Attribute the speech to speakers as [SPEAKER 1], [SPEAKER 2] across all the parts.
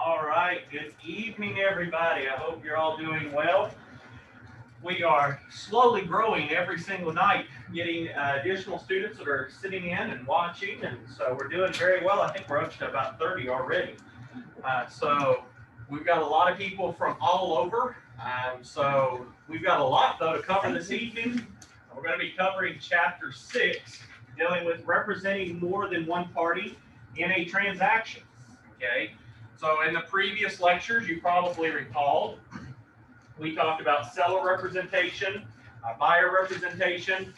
[SPEAKER 1] All right, good evening, everybody. I hope you're all doing well. We are slowly growing every single night, getting additional students that are sitting in and watching, and so we're doing very well. I think we're up to about 30 already. So we've got a lot of people from all over. So we've got a lot, though, to cover this evening. We're going to be covering Chapter 6, dealing with representing more than one party in a transaction. Okay, so in the previous lectures, you probably recall, we talked about seller representation, buyer representation.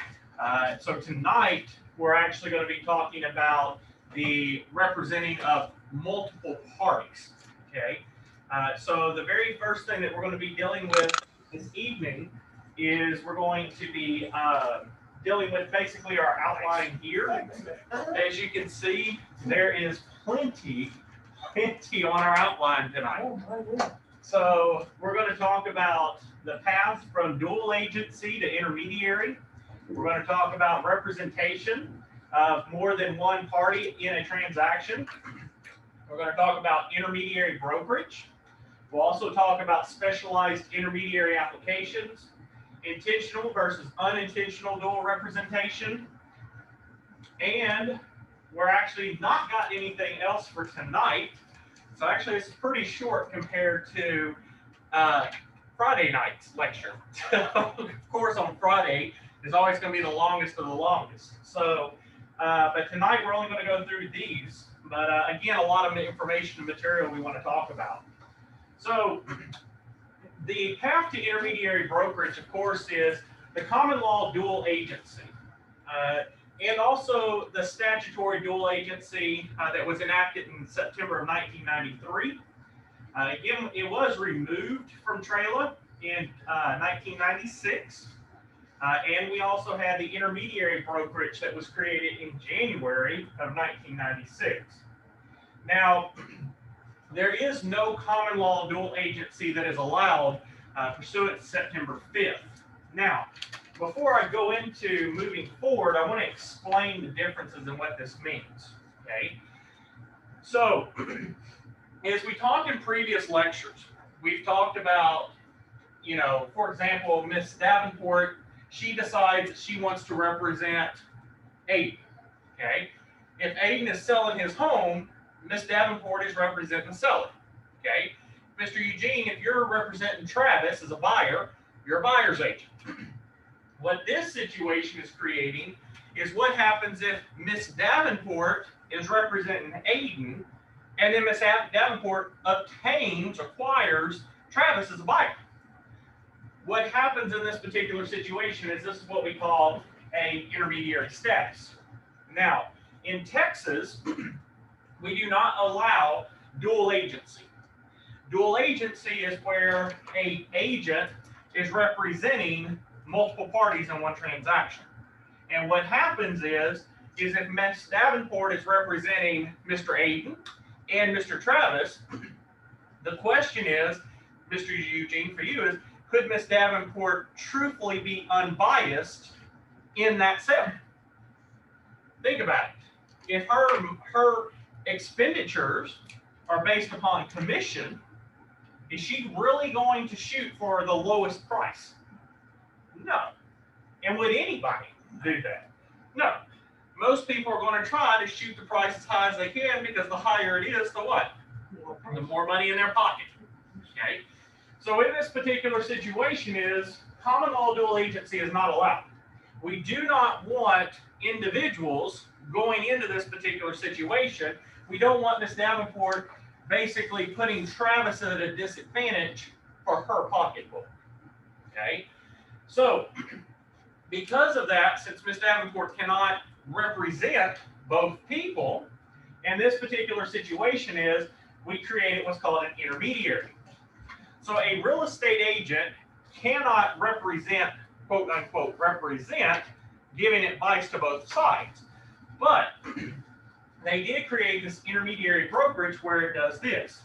[SPEAKER 1] So tonight, we're actually going to be talking about the representing of multiple parties. Okay, so the very first thing that we're going to be dealing with this evening is we're going to be dealing with basically our outline here. As you can see, there is plenty on our outline tonight. So we're going to talk about the path from dual agency to intermediary. We're going to talk about representation of more than one party in a transaction. We're going to talk about intermediary brokerage. We'll also talk about specialized intermediary applications, intentional versus unintentional dual representation, and we're actually not got anything else for tonight. So actually, it's pretty short compared to Friday night's lecture. Of course, on Friday is always going to be the longest of the longest. So, but tonight we're only going to go through these. But again, a lot of information and material we want to talk about. So, the path to intermediary brokerage, of course, is the common law dual agency. And also the statutory dual agency that was enacted in September of 1993. Again, it was removed from TRAILA in 1996. And we also had the intermediary brokerage that was created in January of 1996. Now, there is no common law dual agency that is allowed pursuant to September 5th. Now, before I go into moving forward, I want to explain the differences in what this means. Okay. So, as we talked in previous lectures, we've talked about, for example, Miss Davenport, she decides that she wants to represent Aiden. Okay. If Aiden is selling his home, Miss Davenport is representing the seller. Okay. Mr. Eugene, if you're representing Travis as a buyer, you're a buyer's agent. What this situation is creating is what happens if Miss Davenport is representing Aiden, and then Miss Davenport acquires Travis as a buyer. What happens in this particular situation is this is what we call an intermediary status. Now, in Texas, we do not allow dual agency. Dual agency is where an agent is representing multiple parties in one transaction. And what happens is if Ms. Davenport is representing Mr. Aiden and Mr. Travis, the question is, Mr. Eugene, for you is, could Ms. Davenport truthfully be unbiased in that sale? Think about it. If her expenditures are based upon commission, is she really going to shoot for the lowest price? No. And would anybody do that? No. Most people are going to try to shoot the price as high as they can because the higher it is, the what? The more money in their pocket. Okay? So in this particular situation is common law dual agency is not allowed. We do not want individuals going into this particular situation. We don't want Ms. Davenport basically putting Travis at a disadvantage for her pocketbook. Okay? So, because of that, since Ms. Davenport cannot represent both people, and this particular situation is we created what's called an intermediary. So a real estate agent cannot represent, quote unquote, giving advice to both sides. But they did create this intermediary brokerage where it does this.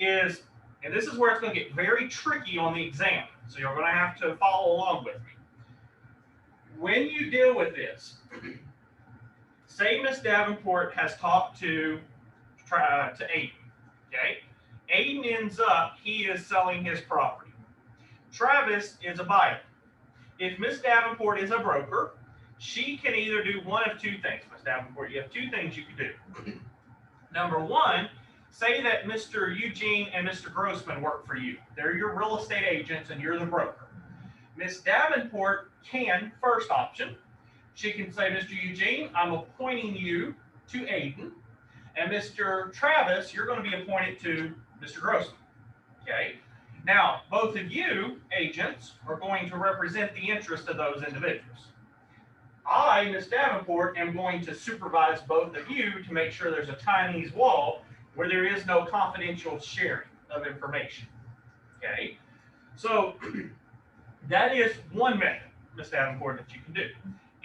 [SPEAKER 1] And this is where it's going to get very tricky on the exam. So you're going to have to follow along with me. When you deal with this, say Miss Davenport has talked to Aiden, okay? Aiden ends up, he is selling his property. Travis is a buyer. If Miss Davenport is a broker, she can either do one of two things. Miss Davenport, you have two things you can do. Number one, say that Mr. Eugene and Mr. Grossman work for you. They're your real estate agents and you're the broker. Miss Davenport can, first option, she can say, Mr. Eugene, I'm appointing you to Aiden, and Mr. Travis, you're going to be appointed to Mr. Grossman. Okay? Now, both of you, agents, are going to represent the interest of those individuals. I, Miss Davenport, am going to supervise both of you to make sure there's a Chinese wall where there is no confidential sharing of information. Okay? So, that is one method, Miss Davenport, that you can do.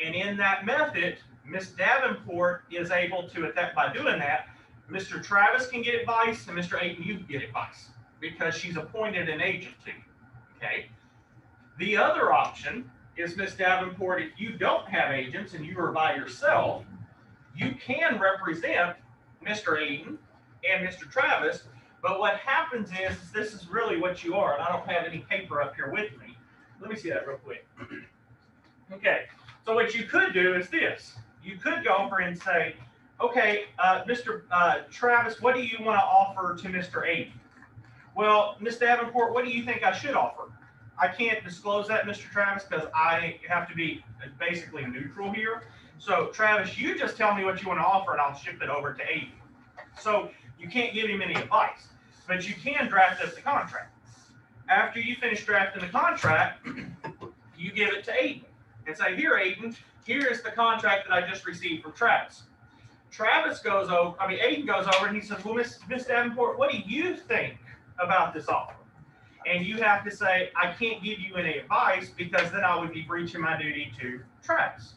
[SPEAKER 1] And in that method, Miss Davenport is able to, by doing that, Mr. Travis can get advice and Mr. Aiden, you can get advice because she's appointed an agent to you. Okay? The other option is Miss Davenport, if you don't have agents and you are by yourself, you can represent Mr. Aiden and Mr. Travis, but what happens is this is really what you are, and I don't have any paper up here with me. Let me see that real quick. Okay, so what you could do is this. You could go over and say, okay, Mr. Travis, what do you want to offer to Mr. Aiden? Well, Ms. Davenport, what do you think I should offer? I can't disclose that, Mr. Travis, because I have to be basically neutral here. So, Travis, you just tell me what you want to offer, and I'll ship it over to Aiden. So, you can't give him any advice, but you can draft up the contract. After you finish drafting the contract, you give it to Aiden and say, here, Aiden, here is the contract that I just received from Travis. Aiden goes over and he says, well, Miss Davenport, what do you think about this offer? And you have to say, I can't give you any advice because then I would be breaching my duty to Travis.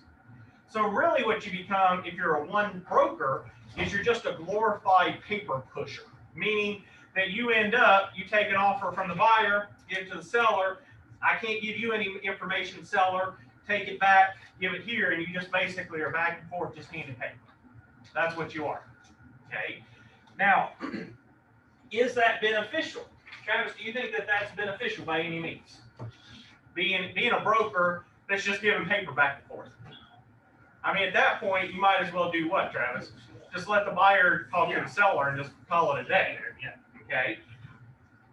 [SPEAKER 1] So really what you become, if you're a one broker, is you're just a glorified paper pusher, meaning that you end up, you take an offer from the buyer, give it to the seller. I can't give you any information, seller. Take it back, give it here, and you just basically are back and forth, just handing paper. That's what you are. Okay. Now, is that beneficial? Travis, do you think that that's beneficial by any means? Being a broker that's just giving paper back and forth. I mean, at that point, you might as well do what, Travis? Just let the buyer talk to the seller and just call it a day. Okay.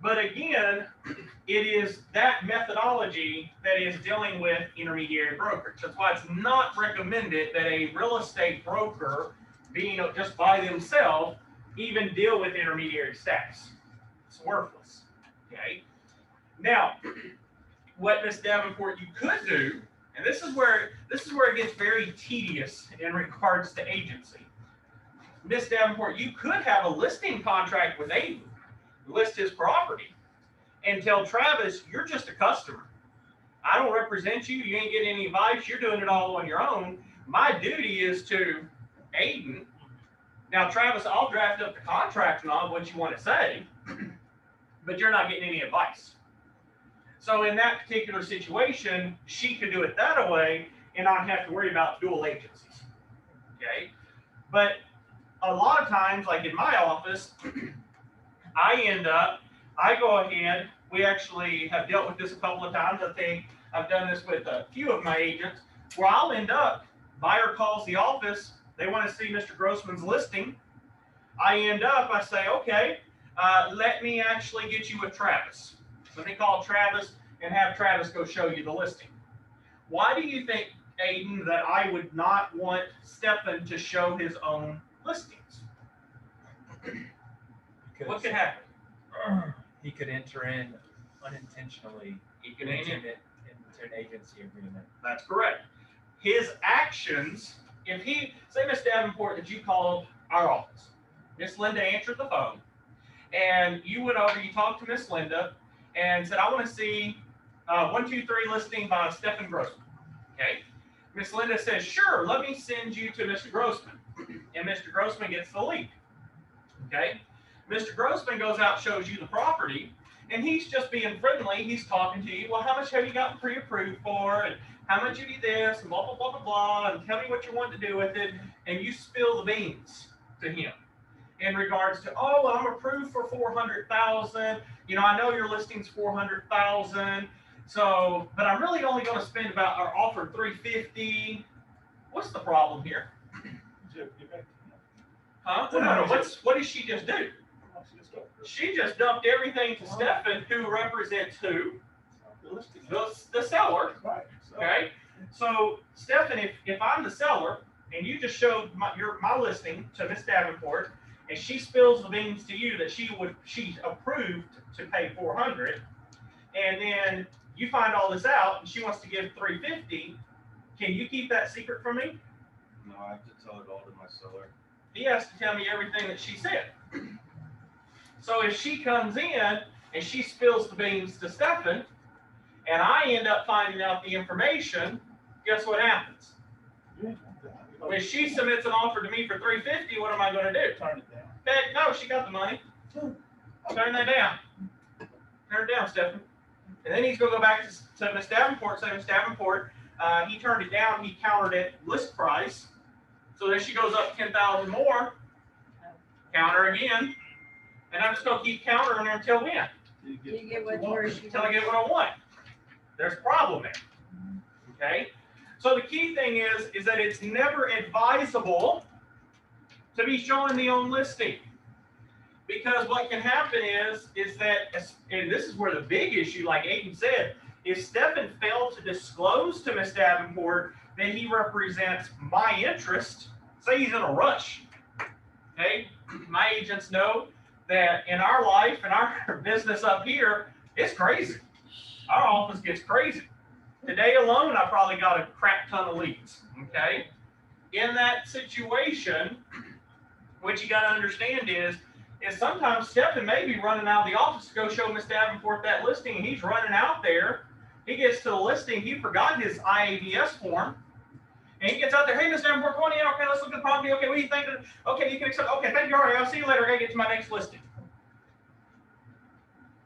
[SPEAKER 1] But again, it is that methodology that is dealing with intermediary brokerage. That's why it's not recommended that a real estate broker, being just by themselves, even deal with intermediary status. It's worthless. Okay. Now, what Miss Davenport you could do, and this is where it gets very tedious in regards to agency. Miss Davenport, you could have a listing contract with Aiden, list his property, and tell Travis, you're just a customer. I don't represent you. You ain't getting any advice. You're doing it all on your own. My duty is to Aiden. Now, Travis, I'll draft up the contract and all what you want to say, but you're not getting any advice. So in that particular situation, she could do it that way and not have to worry about dual agencies. Okay? But a lot of times, like in my office, I go ahead, we actually have dealt with this a couple of times. I think I've done this with a few of my agents, where I'll end up, buyer calls the office, they want to see Mr. Grossman's listing. I say, okay, let me actually get you with Travis. Let me call Travis and have Travis go show you the listing. Why do you think, Aiden, that I would not want Stephan to show his own listings? What could happen?
[SPEAKER 2] He could enter in unintentionally.
[SPEAKER 1] He could
[SPEAKER 2] into an agency agreement.
[SPEAKER 1] That's correct. His actions, if he, say Miss Davenport, that you called our office. Miss Linda answered the phone, and you went over, you talked to Miss Linda, and said, I want to see 123 listing by Stephan Grossman. Okay. Miss Linda says, sure, let me send you to Mr. Grossman. And Mr. Grossman gets the lead. Okay. Mr. Grossman goes out, shows you the property, and he's just being friendly. He's talking to you. Well, how much have you gotten pre-approved for? And how much have you this? And blah, blah, blah, blah, blah. And tell me what you want to do with it. And you spill the beans to him. in regards to, oh, well, I'm approved for 400,000. You know, I know your listing's 400,000. So, but I'm really only going to spend about or offer 350. What's the problem here? Huh? No. What did she just do? She just dumped everything to Stefan, who represents who? The seller. Okay. So, Stefan, if I'm the seller and you just showed my listing to Miss Davenport, and she spills the beans to you that she's approved to pay 400, and then you find all this out and she wants to give 350, can you keep that secret from me?
[SPEAKER 3] No, I have to tell it all to my seller.
[SPEAKER 1] He has to tell me everything that she said. So if she comes in and she spills the beans to Stefan, and I end up finding out the information, guess what happens? When she submits an offer to me for 350, what am I going to do?
[SPEAKER 4] Turn it down.
[SPEAKER 1] Heck, no, she got the money. Turn that down. Turn it down, Stefan. And then he's going to go back to Miss Davenport, say, Miss Davenport, he turned it down, he countered it list price. So then she goes up 10,000 more, counter again, and I'm just going to keep countering her until when?
[SPEAKER 5] You get what
[SPEAKER 1] Until I get what I want. There's a problem there. Okay? So the key thing is that it's never advisable to be showing the own listing. Because what can happen is that, and this is where the big issue, like Aiden said, if Stefan failed to disclose to Miss Davenport that he represents my interest, say he's in a rush, okay? My agents know that in our life, in our business up here, it's crazy. Our office gets crazy. Today alone, I probably got a crap ton of leads, okay? In that situation, what you got to understand is sometimes Stefan may be running out of the office to go show Miss Davenport that listing, and he's running out there. He gets to the listing, he forgot his IAVS form, and he gets out there, hey, Miss Davenport, come on in, okay, let's look at the property, okay, what do you think? Okay, you can accept, okay, thank you, all right, I'll see you later, I gotta get to my next listing.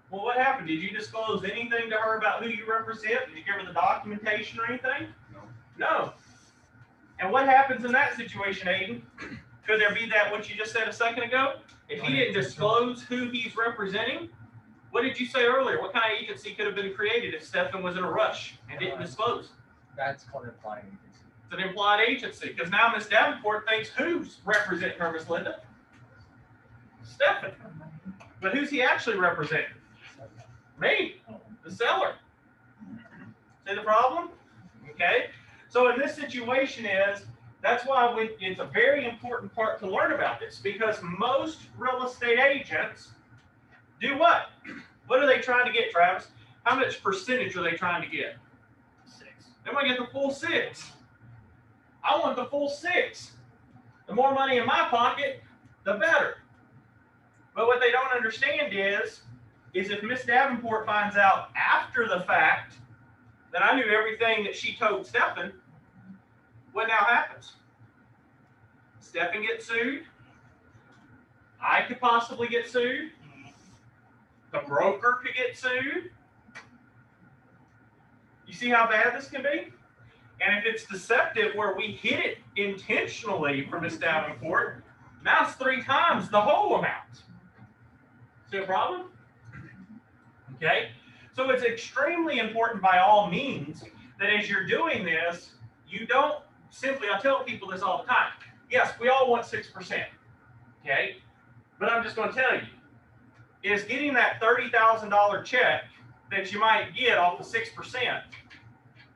[SPEAKER 1] Well, what happened? Did you disclose anything to her about who you represent? Did you give her the documentation or anything?
[SPEAKER 3] No.
[SPEAKER 1] No. And what happens in that situation, Aiden? Could there be that what you just said a second ago? If he didn't disclose who he's representing, what did you say earlier? What kind of agency could have been created if Stefan was in a rush and didn't disclose?
[SPEAKER 2] That's called an implied agency.
[SPEAKER 1] It's an implied agency, because now Miss Davenport thinks who's representing her, Miss Linda? Stefan. But who's he actually representing? Me, the seller. See the problem? Okay. So in this situation that's why it's a very important part to learn about this, because most real estate agents do what? What are they trying to get, Travis? How much percentage are they trying to get?
[SPEAKER 4] 6.
[SPEAKER 1] They want to get the full 6. I want the full 6. The more money in my pocket, the better. But what they don't understand is if Miss Davenport finds out after the fact that I knew everything that she told Stefan, what now happens? Stefan gets sued. I could possibly get sued. The broker could get sued. You see how bad this can be? And if it's deceptive where we hit it intentionally for Miss Davenport, now it's 3 times the whole amount. See a problem? Okay? So it's extremely important by all means that as you're doing this, you don't simply, I tell people this all the time, yes, we all want 6%, okay? But I'm just going to tell you, is getting that $30,000 check that you might get off the 6%,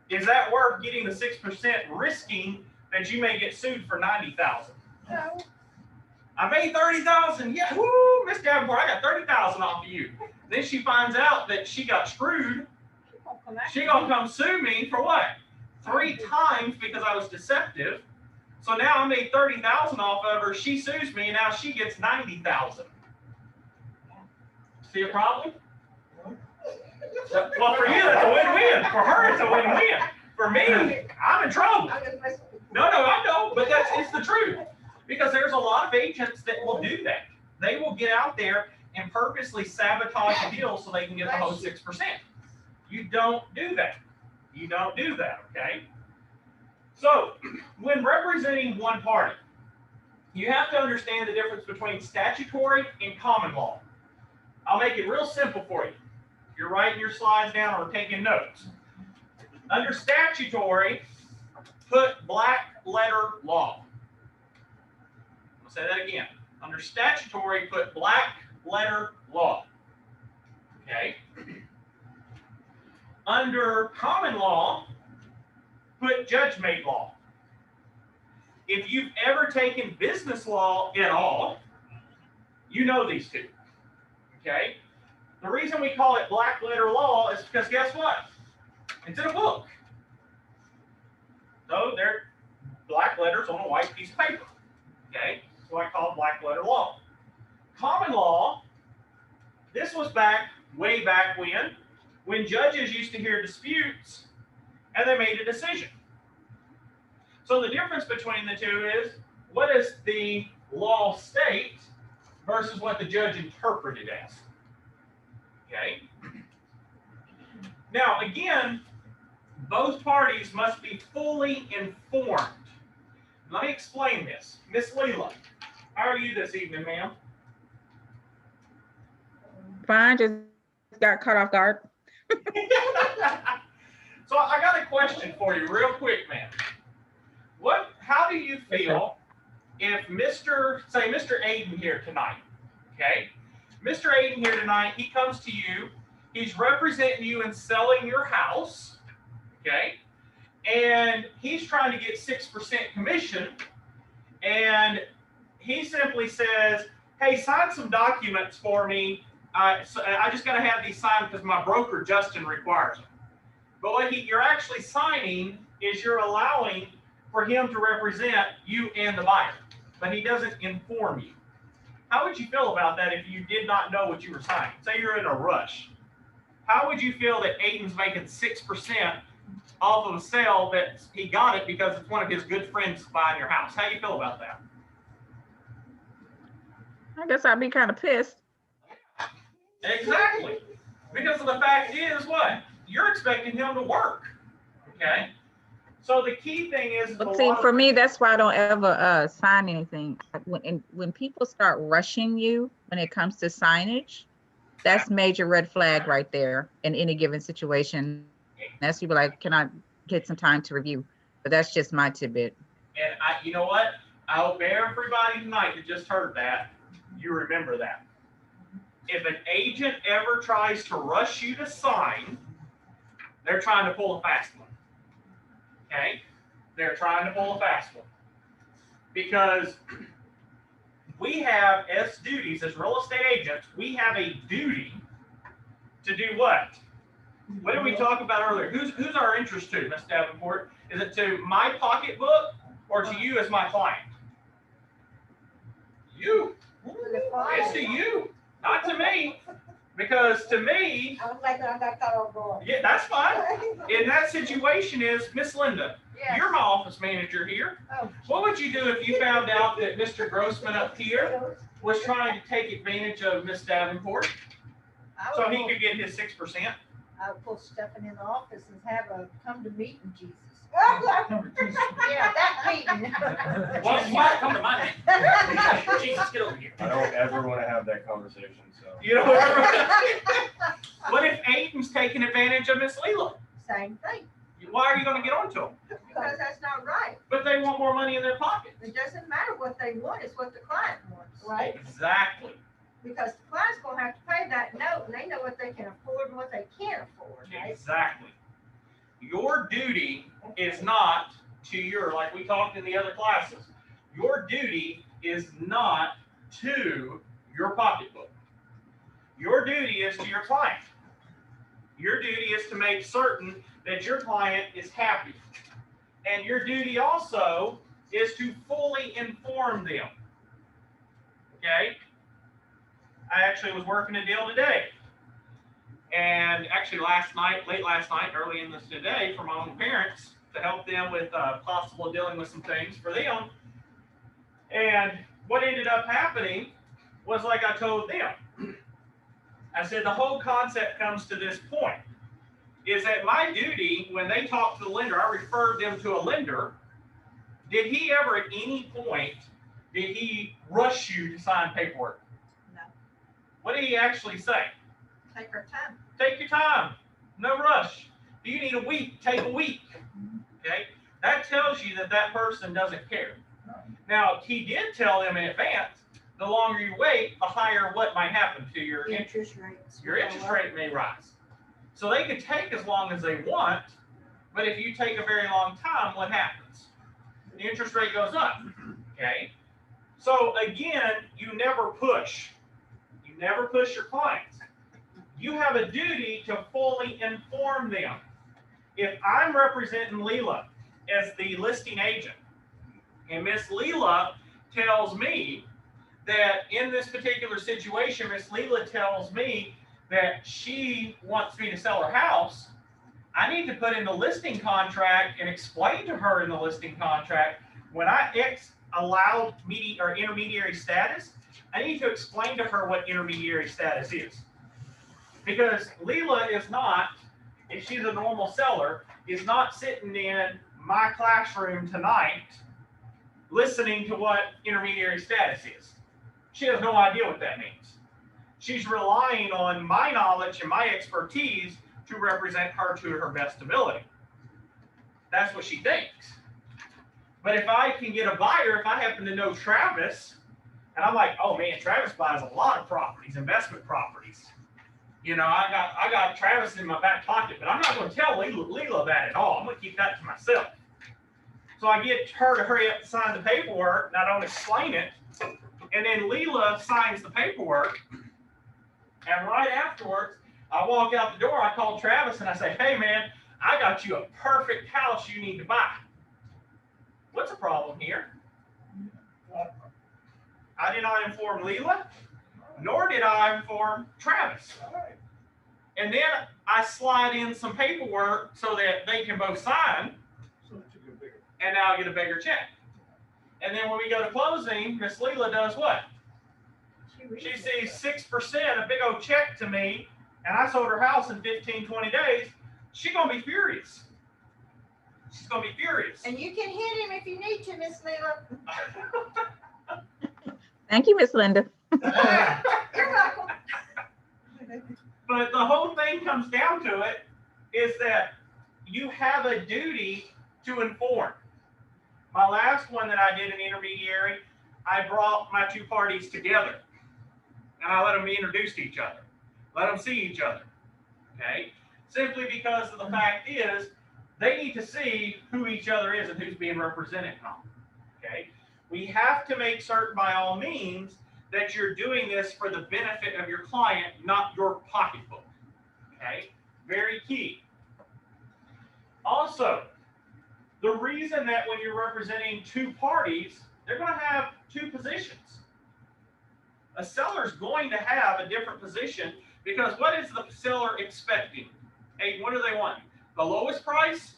[SPEAKER 1] is that worth getting the 6% risking that you may get sued for $90,000?
[SPEAKER 5] No.
[SPEAKER 1] I made $30,000. Yeah, woo, Miss Davenport, I got $30,000 off of you. Then she finds out that she got screwed. She gonna come sue me for what? 3 times because I was deceptive. So now I made $30,000 off of her. She sues me, and now she gets $90,000. See a problem? Well, for you, that's a win-win. For her, it's a win-win. For me, I'm in trouble. No, I know, but it's the truth. Because there's a lot of agents that will do that. They will get out there and purposely sabotage a deal so they can get the whole 6%. You don't do that. You don't do that, okay? So, when representing one party, you have to understand the difference between statutory and common law. I'll make it real simple for you. If you're writing your slides down or taking notes. Under statutory, put black letter law. I'll say that again. Under statutory, put black letter law. Okay. Under common law, put judge-made law. If you've ever taken business law at all, you know these two. Okay? The reason we call it black letter law is because guess what? It's in a book. So they're black letters on a white piece of paper. Okay? So I call it black letter law. Common law, this was way back when judges used to hear disputes and they made a decision. So the difference between the two is, what does the law state versus what the judge interpreted as? Okay. Now, again, both parties must be fully informed. Let me explain this. Miss Leela, how are you this evening, ma'am?
[SPEAKER 4] Fine, just got caught off guard.
[SPEAKER 1] So I got a question for you real quick, ma'am. How do you feel if Mr. Aiden here tonight, okay? Mr. Aiden here tonight, he comes to you, he's representing you in selling your house, okay? And he's trying to get 6% commission, and he simply says, hey, sign some documents for me. So I just got to have these signed because my broker, Justin, requires them. But what you're actually signing is you're allowing for him to represent you and the buyer, but he doesn't inform you. How would you feel about that if you did not know what you were signing? Say you're in a rush. How would you feel that Aiden's making 6% off of a sale that he got it because it's one of his good friends buying your house? How do you feel about that?
[SPEAKER 4] I guess I'd be kind of pissed.
[SPEAKER 1] Exactly. Because of the fact is what? You're expecting him to work. Okay? So the key thing is,
[SPEAKER 4] But see, for me, that's why I don't ever sign anything. When people start rushing you when it comes to signage, that's major red flag right there in any given situation. That's people like, can I get some time to review? But that's just my tidbit.
[SPEAKER 1] And you know what? I hope everybody tonight that just heard that, you remember that. If an agent ever tries to rush you to sign, they're trying to pull a fast one. Okay? They're trying to pull a fast one. Because we have, as duties, as real estate agents, we have a duty to do what? What did we talk about earlier? Who's our interest to, Ms. Davenport? Is it to my pocketbook or to you as my client? You. It's to you, not to me. Because to me, yeah, that's fine. In that situation is, Miss Linda,
[SPEAKER 5] Yes.
[SPEAKER 1] you're my office manager here.
[SPEAKER 5] Oh.
[SPEAKER 1] What would you do if you found out that Mr. Grossman up here was trying to take advantage of Miss Davenport so he could get his 6%?
[SPEAKER 5] I would pull Stephen in the office and have a come to meeting Jesus. Yeah, that meeting.
[SPEAKER 1] Well, you might come to my meeting. Jesus, get over here.
[SPEAKER 3] I don't ever want to have that conversation, so.
[SPEAKER 1] You know what if Aiden's taking advantage of Miss Leela?
[SPEAKER 5] Same thing,
[SPEAKER 1] Why are you going to get onto them?
[SPEAKER 5] because that's not right.
[SPEAKER 1] But they want more money in their pocket.
[SPEAKER 5] It doesn't matter what they want, it's what the client wants, right?
[SPEAKER 1] Exactly.
[SPEAKER 5] Because the client's gonna have to pay that note, and they know what they can afford and what they can't afford, right?
[SPEAKER 1] Exactly. Your duty is not to like we talked in the other classes, your duty is not to your pocketbook. Your duty is to your client. Your duty is to make certain that your client is happy. And your duty also is to fully inform them. Okay? I actually was working a deal today. And actually late last night, early in this today, for my own parents to help them with possible dealing with some things for them. And what ended up happening was like I told them. I said, the whole concept comes to this point, is that my duty, when they talk to the lender, I referred them to a lender. Did he ever at any point did he rush you to sign paperwork?
[SPEAKER 5] No.
[SPEAKER 1] What did he actually say?
[SPEAKER 5] Take our time.
[SPEAKER 1] Take your time, no rush. Do you need a week? Take a week. Okay, that tells you that that person doesn't care. Now, he did tell them in advance, the longer you wait, the higher what might happen to your interest.
[SPEAKER 5] Interest rates.
[SPEAKER 1] Your interest rate may rise. So they could take as long as they want, but if you take a very long time, what happens? The interest rate goes up. Okay. So again, you never push. You never push your clients. You have a duty to fully inform them. If I'm representing Leela as the listing agent, and Miss Leela tells me that in this particular situation, Miss Leela tells me that she wants me to sell her house, I need to put in the listing contract and explain to her in the listing contract, when I allow intermediary status, I need to explain to her what intermediary status is. Because Leela is not, if she's a normal seller, is not sitting in my classroom tonight listening to what intermediary status is. She has no idea what that means. She's relying on my knowledge and my expertise to represent her to her best ability. That's what she thinks. But if I can get a buyer, if I happen to know Travis, and I'm like, oh man, Travis buys a lot of properties, investment properties. You know, I got Travis in my back pocket, but I'm not going to tell Leela that at all. I'm going to keep that to myself. So I get her to hurry up and sign the paperwork, and I don't explain it. And then Leela signs the paperwork. And right afterwards, I walk out the door, I call Travis, and I say, hey man, I got you a perfect house you need to buy. What's the problem here? I did not inform Leela, nor did I inform Travis. And then I slide in some paperwork so that they can both sign, and now I get a bigger check. And then when we go to closing, Miss Leela does what? She sees 6%, a big old check to me, and I sold her house in 15, 20 days. She's going to be furious. She's going to be furious.
[SPEAKER 5] And you can hit him if you need to, Miss Leela.
[SPEAKER 4] Thank you, Miss Linda.
[SPEAKER 5] You're welcome.
[SPEAKER 1] But the whole thing comes down to it is that you have a duty to inform. My last one that I did an intermediary, I brought my two parties together and I let them be introduced to each other. Let them see each other. Okay? Simply because of the fact is they need to see who each other is and who's being represented and all. Okay? We have to make certain by all means that you're doing this for the benefit of your client, not your pocketbook. Okay? Very key. Also, the reason that when you're representing two parties, they're going to have two positions. A seller's going to have a different position because what is the seller expecting? Hey, what do they want? The lowest price?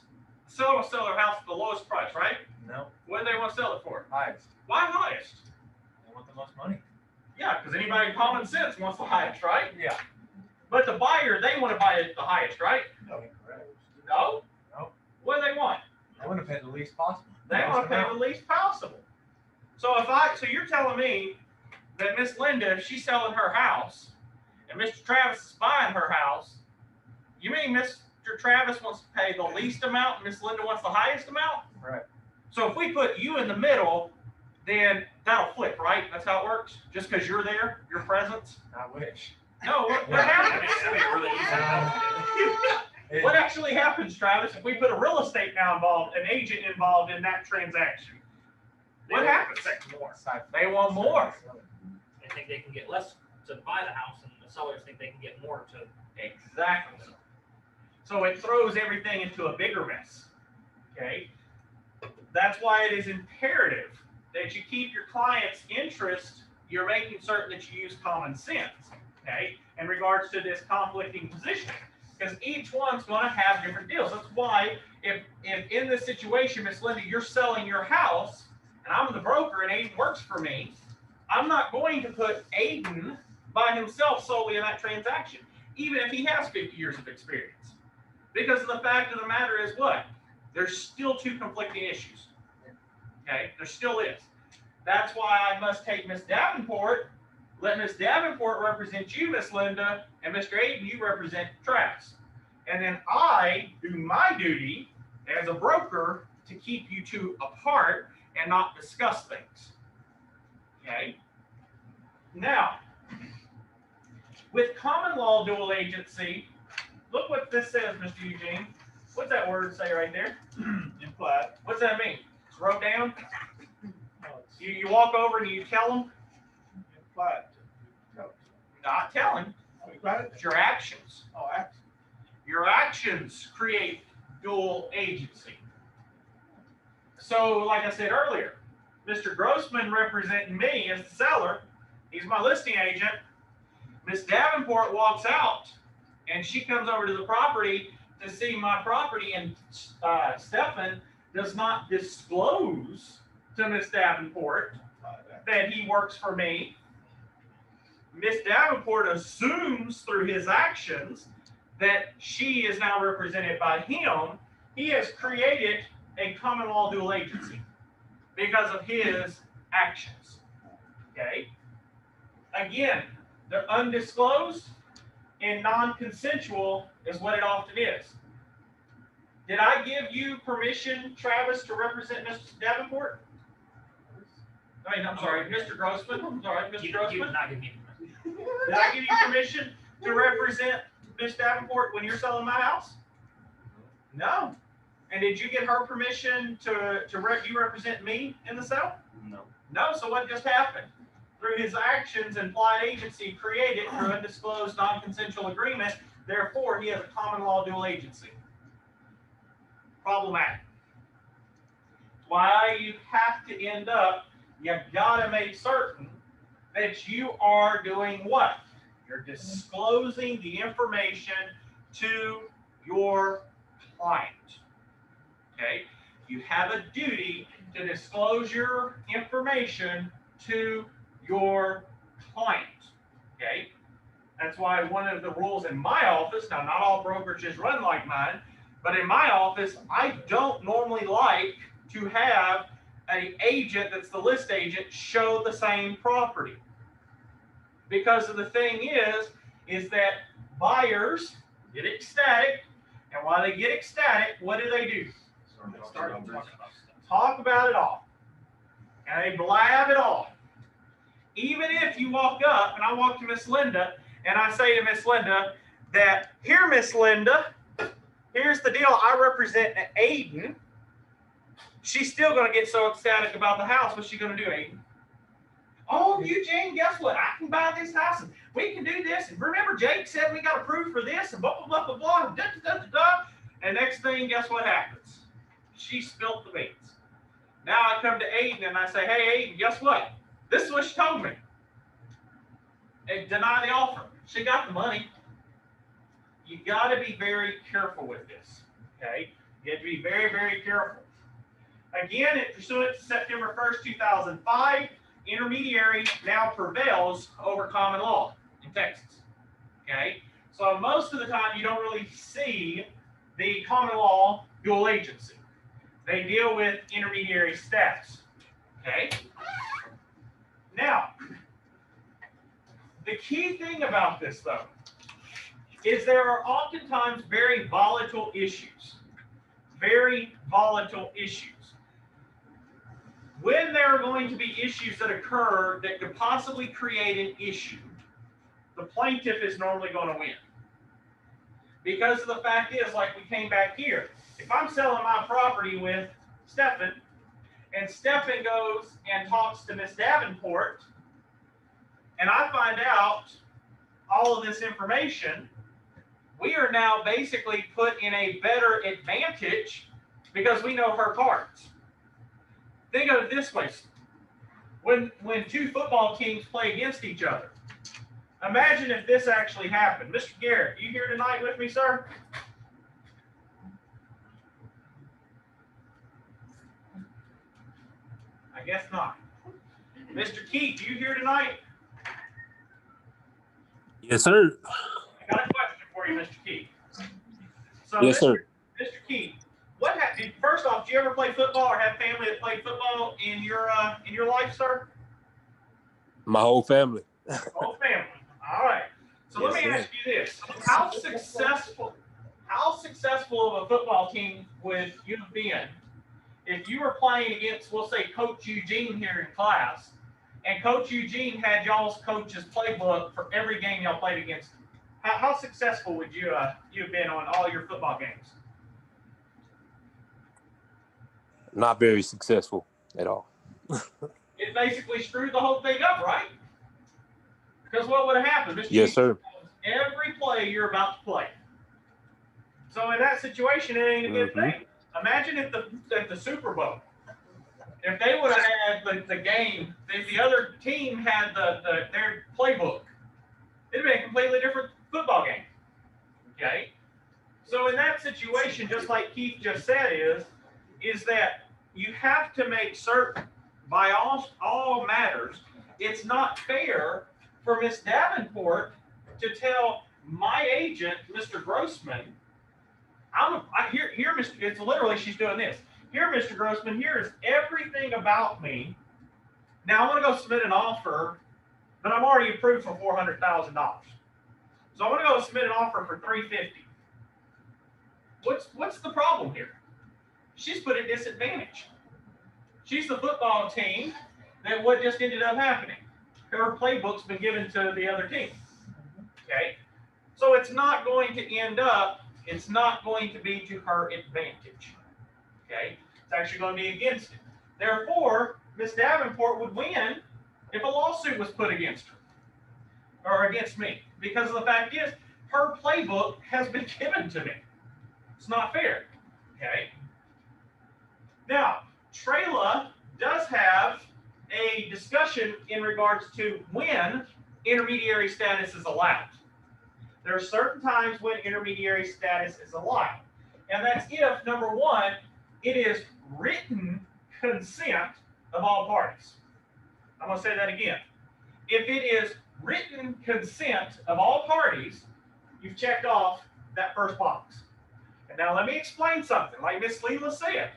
[SPEAKER 1] The seller will sell their house at the lowest price, right?
[SPEAKER 2] No,
[SPEAKER 1] What do they want to sell it for?
[SPEAKER 2] highest.
[SPEAKER 1] Why highest?
[SPEAKER 2] They want the most money.
[SPEAKER 1] Yeah, because anybody in common sense wants the highest, right?
[SPEAKER 2] Yeah.
[SPEAKER 1] But the buyer, they want to buy it the highest, right?
[SPEAKER 2] No, correct.
[SPEAKER 1] No?
[SPEAKER 2] No.
[SPEAKER 1] What do they want?
[SPEAKER 2] They want to pay the least possible.
[SPEAKER 1] They want to pay the least possible. So so you're telling me that Miss Linda, if she's selling her house and Mr. Travis is buying her house, you mean Mr. Travis wants to pay the least amount and Miss Linda wants the highest amount?
[SPEAKER 2] Right.
[SPEAKER 1] So if we put you in the middle, then that'll flip, right? That's how it works? Just because you're there, your presence?
[SPEAKER 2] I wish.
[SPEAKER 1] No, what happens? What actually happens, Travis, if we put a real estate now involved, an agent involved in that transaction? What happens? They want more.
[SPEAKER 6] They think they can get less to buy the house, and the sellers think they can get more to.
[SPEAKER 1] Exactly. So it throws everything into a bigger mess. Okay? That's why it is imperative that you keep your client's interest. You're making certain that you use common sense, okay, in regards to this conflicting position. Because each one's going to have different deals. That's why if in this situation, Miss Linda, you're selling your house, and I'm the broker and Aiden works for me, I'm not going to put Aiden by himself solely in that transaction, even if he has 50 years of experience. Because the fact of the matter is what? There's still two conflicting issues. Okay? There still is. That's why I must take Miss Davenport, let Miss Davenport represent you, Miss Linda, and Mr. Aiden, you represent Travis. And then I do my duty as a broker to keep you two apart and not discuss things. Okay? Now, with common law dual agency, look what this says, Mr. Eugene. What's that word say right there?
[SPEAKER 3] Implied.
[SPEAKER 1] What's that mean? It's wrote down? You walk over and you tell them?
[SPEAKER 3] Implied.
[SPEAKER 1] Not telling. It's your actions.
[SPEAKER 3] Oh, actually.
[SPEAKER 1] Your actions create dual agency. So, like I said earlier, Mr. Grossman representing me as the seller, he's my listing agent. Miss Davenport walks out and she comes over to the property to see my property, and Stefan does not disclose to Miss Davenport that he works for me. Miss Davenport assumes through his actions that she is now represented by him. He has created a common law dual agency because of his actions. Okay? Again, they're undisclosed and non-consensual is what it often is. Did I give you permission, Travis, to represent Mr. Davenport? I mean, I'm sorry, Mr. Grossman. I'm sorry, Mr.
[SPEAKER 6] You did
[SPEAKER 1] Grossman.
[SPEAKER 6] not give me permission.
[SPEAKER 1] Did I give you permission to represent Miss Davenport when you're selling my house? No. And did you get her permission to you represent me in the sale?
[SPEAKER 3] No.
[SPEAKER 1] No. So what just happened? Through his actions, implied agency created through undisclosed non-consensual agreement. Therefore, he has a common law dual agency. Problematic. Why you have to end up, you gotta make certain that you are doing what? You're disclosing the information to your client. Okay? You have a duty to disclose your information to your client. Okay? That's why one of the rules in my office, now not all brokerages run like mine, but in my office, I don't normally like to have an agent that's the list agent show the same property. Because of the thing is that buyers get ecstatic, and while they get ecstatic, what do? Talk about it all. And they blab it all. Even if you walk up, and I walk to Miss Linda, and I say to Miss Linda that, here, Miss Linda, here's the deal. I represent Aiden. She's still going to get so ecstatic about the house. What's she going to do, Aiden? Oh, Eugene, guess what? I can buy this house, and we can do this. And remember, Jake said we got approved for this, and blah, blah, blah, blah, blah, and da, da, da, da. And next thing, guess what happens? She spilt the beans. Now I come to Aiden, and I say, hey, Aiden, guess what? This is what she told me. And deny the offer. She got the money. You got to be very careful with this, okay? You have to be very, very careful. Again, pursuant to September 1st, 2005, intermediary now prevails over common law in Texas, okay? So most of the time, you don't really see the common law dual agency. They deal with intermediary status, okay? Now, the key thing about this, though, is there are oftentimes very volatile issues. Very volatile issues. When there are going to be issues that occur that could possibly create an issue, the plaintiff is normally going to win. Because of the fact is, like we came back here, if I'm selling my property with Stefan, and Stefan goes and talks to Miss Davenport, and I find out all of this information, we are now basically put in a better advantage because we know her cards. Think of it this way. When two football teams play against each other, imagine if this actually happened. Mr. Garrett, you here tonight with me, sir? I guess not. Mr. Keith, you here tonight?
[SPEAKER 7] Yes, sir.
[SPEAKER 1] I got a question for you, Mr. Keith. So,
[SPEAKER 7] Yes, sir.
[SPEAKER 1] Mr. Keith, First off, did you ever play football or have family that played football in your life, sir?
[SPEAKER 7] My whole family.
[SPEAKER 1] Whole family. All right. So let
[SPEAKER 7] Yes,
[SPEAKER 1] me
[SPEAKER 7] sir.
[SPEAKER 1] ask you this: how successful of a football team would you have been if you were playing against, we'll say, Coach Eugene here in class, and Coach Eugene had y'all's coach's playbook for every game y'all played against him? How successful would you have been on all your football games?
[SPEAKER 7] Not very successful at all.
[SPEAKER 1] It basically screwed the whole thing up, right? Because what would have happened? Mr.
[SPEAKER 7] Yes, sir.
[SPEAKER 1] Every play you're about to play. So in that situation, it ain't a good
[SPEAKER 7] Mhm.
[SPEAKER 1] thing. Imagine if the Super Bowl, if they would have had the game, if the other team had their playbook, it'd been a completely different football game. Okay? So in that situation, just like Keith just said, is that you have to make certain by all matters, it's not fair for Miss Davenport to tell my agent, Mr. Grossman, here, Mr. It's literally she's doing this. Here, Mr. Grossman, here is everything about me. Now I want to go submit an offer, but I'm already approved for $400,000. So I want to go submit an offer for $350,000. What's the problem here? She's put at disadvantage. She's the football team that what just ended up happening. Her playbook's been given to the other team. Okay? So it's not going to end up, it's not going to be to her advantage. Okay? It's actually going to be against it. Therefore, Miss Davenport would win if a lawsuit was put against her or against me. Because the fact is, her playbook has been given to me. It's not fair. Okay? Now, Trayla does have a discussion in regards to when intermediary status is allowed. There are certain times when intermediary status is allowed. And that's if, number one, it is written consent of all parties. I'm going to say that again. If it is written consent of all parties, you've checked off that first box. And now let me explain something. Like Miss Leela said,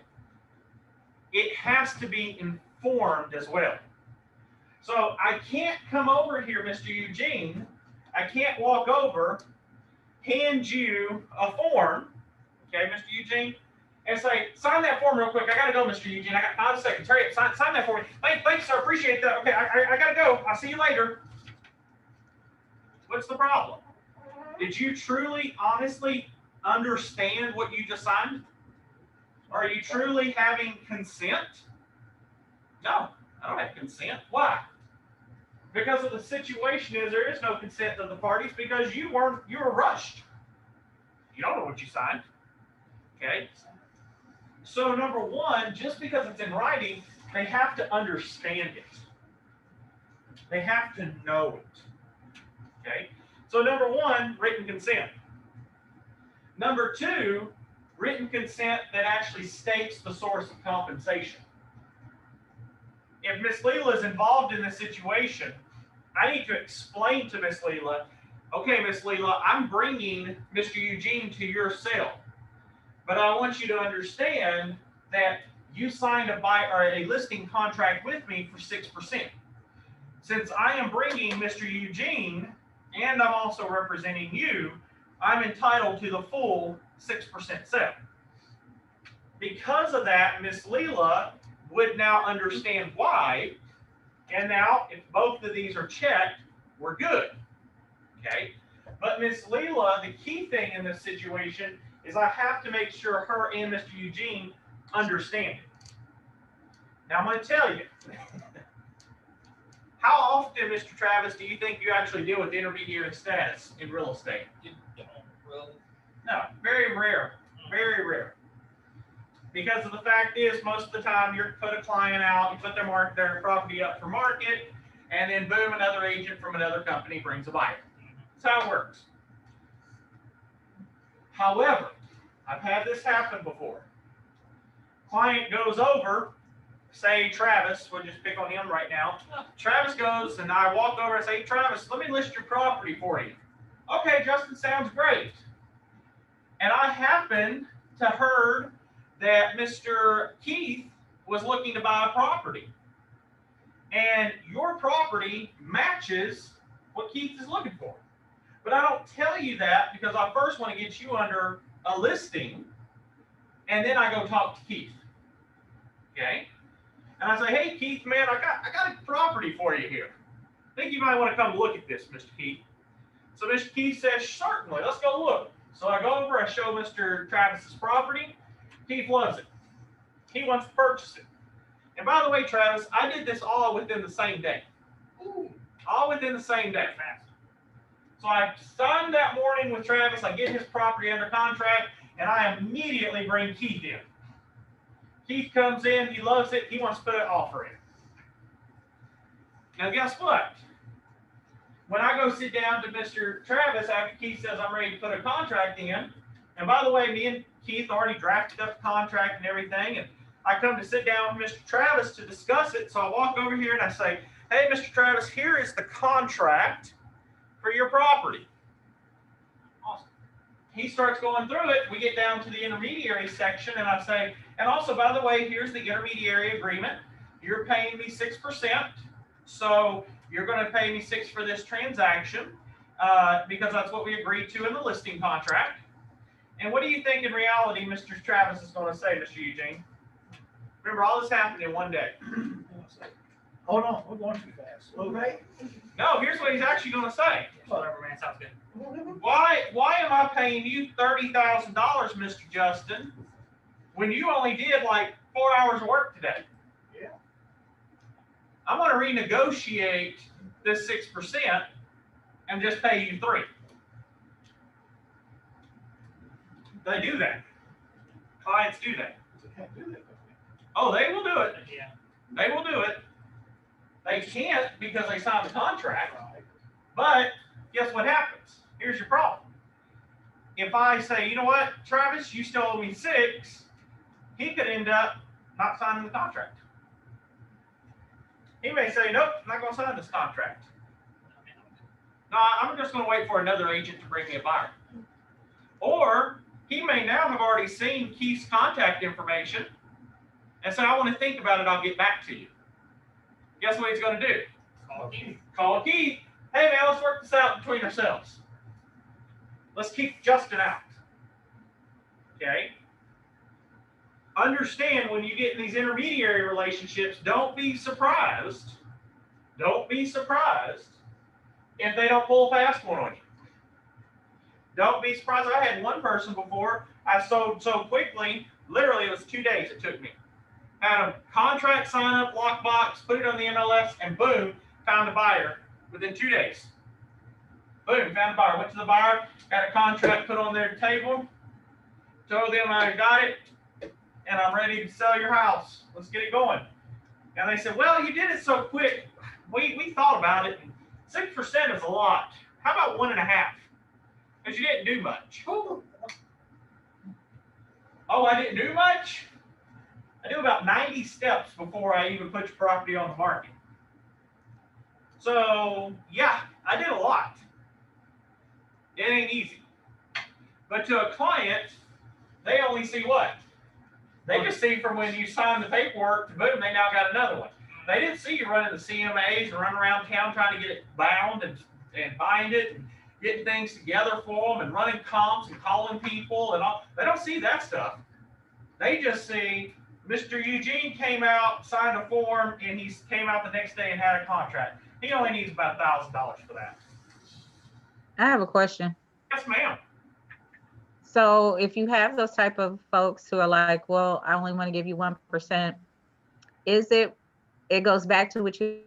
[SPEAKER 1] it has to be informed as well. So I can't come over here, Mr. Eugene. I can't walk over, hand you a form, okay, Mr. Eugene, and say, sign that form real quick. I got to go, Mr. Eugene. I got 5 seconds. Hurry up, sign that for me. Thanks, sir. Appreciate that. Okay, I got to go. I'll see you later. What's the problem? Did you truly, honestly understand what you just signed? Are you truly having consent? No, I don't have consent. Why? Because of the situation is there is no consent of the parties because you were rushed. You don't know what you signed. Okay? So number one, just because it's in writing, they have to understand it. They have to know it. Okay? So number one, written consent. Number two, written consent that actually states the source of compensation. If Miss Leela is involved in this situation, I need to explain to Miss Leela, okay, Miss Leela, I'm bringing Mr. Eugene to your cell, but I want you to understand that you signed a listing contract with me for 6%. Since I am bringing Mr. Eugene and I'm also representing you, I'm entitled to the full 6% sale. Because of that, Miss Leela would now understand why, and now if both of these are checked, we're good. Okay? But Miss Leela, the key thing in this situation is I have to make sure her and Mr. Eugene understand it. Now I'm going to tell you, how often, Mr. Travis, do you think you actually deal with intermediary status in real estate?
[SPEAKER 6] You don't really.
[SPEAKER 1] No, very rare, very rare. Because of the fact is, most of the time you put a client out, you put their property up for market, and then boom, another agent from another company brings a buyer. That's how it works. However, I've had this happen before. Client goes over, say Travis, we'll just pick on him right now. Travis goes and I walk over and say, Travis, let me list your property for you. Okay, Justin, sounds great. And I happen to heard that Mr. Keith was looking to buy a property. And your property matches what Keith is looking for. But I don't tell you that because I first want to get you under a listing, and then I go talk to Keith. Okay? And I say, hey Keith, man, I got a property for you here. I think you might want to come look at this, Mr. Keith. So Mr. Keith says, certainly, let's go look. So I go over, I show Mr. Travis's property. Keith loves it. He wants to purchase it. And by the way, Travis, I did this all within the same day. All within the same day. So I signed that morning with Travis, I get his property under contract, and I immediately bring Keith in. Keith comes in, he loves it, he wants to put an offer in. Now guess what? When I go sit down to Mr. Travis after Keith says I'm ready to put a contract in, and by the way, me and Keith already drafted up the contract and everything, and I come to sit down with Mr. Travis to discuss it, so I walk over here and I say, hey, Mr. Travis, here is the contract for your property. Awesome. He starts going through it. We get down to the intermediary section, and I say, and also, by the way, here's the intermediary agreement. You're paying me 6%, so you're going to pay me 6% for this transaction because that's what we agreed to in the listing contract. And what do you think in reality Mr. Travis is going to say, Mr. Eugene? Remember, all this happened in one day.
[SPEAKER 3] Hold on, we're going too fast. Slow down.
[SPEAKER 1] No, here's what he's actually going to say.
[SPEAKER 6] Whatever, man, sounds good.
[SPEAKER 1] Why am I paying you $30,000, Mr. Justin, when you only did like 4 hours of work today?
[SPEAKER 3] Yeah.
[SPEAKER 1] I'm going to renegotiate this 6% and just pay you 3%. They do that. Clients do that.
[SPEAKER 3] They can't do that.
[SPEAKER 1] Oh, they will do it.
[SPEAKER 6] Yeah.
[SPEAKER 1] They will do it. They can't because they signed the contract.
[SPEAKER 3] Right.
[SPEAKER 1] But guess what happens? Here's your problem. If I say, you know what, Travis, you still owe me 6%, he could end up not signing the contract. He may say, nope, I'm not going to sign this contract. No, I'm just going to wait for another agent to bring me a buyer. Or he may now have already seen Keith's contact information and say, I want to think about it, I'll get back to you. Guess what he's going to do?
[SPEAKER 6] Call Keith.
[SPEAKER 1] Call Keith. Hey, man, let's work this out between ourselves. Let's keep Justin out. Okay? Understand when you get in these intermediary relationships, don't be surprised. Don't be surprised if they don't pull a fast one on you. Don't be surprised. I had one person before, I sold so quickly, literally it was 2 days it took me. Had a contract sign up, lockbox, put it on the MLS, and boom, found a buyer within 2 days. Boom, found a buyer. Went to the buyer, got a contract put on their table, told them I got it, and I'm ready to sell your house. Let's get it going. And they said, well, you did it so quick. We thought about it. 6% is a lot. How about 1.5%? Because you didn't do much. Oh, I didn't do much? I do about 90 steps before I even put your property on the market. So, yeah, I did a lot. It ain't easy. But to a client, they only see what? They just see from when you sign the paperwork to boom, they now got another one. They didn't see you running the CMAs and running around town trying to get it bound and bind it and getting things together for them and running comps and calling people and all. They don't see that stuff. They just see Mr. Eugene came out, signed a form, and he came out the next day and had a contract. He only needs about $1,000 for that.
[SPEAKER 4] I have a question.
[SPEAKER 1] Yes, ma'am.
[SPEAKER 4] So if you have those type of folks who are like, well, I only want to give you 1%, it goes back to what you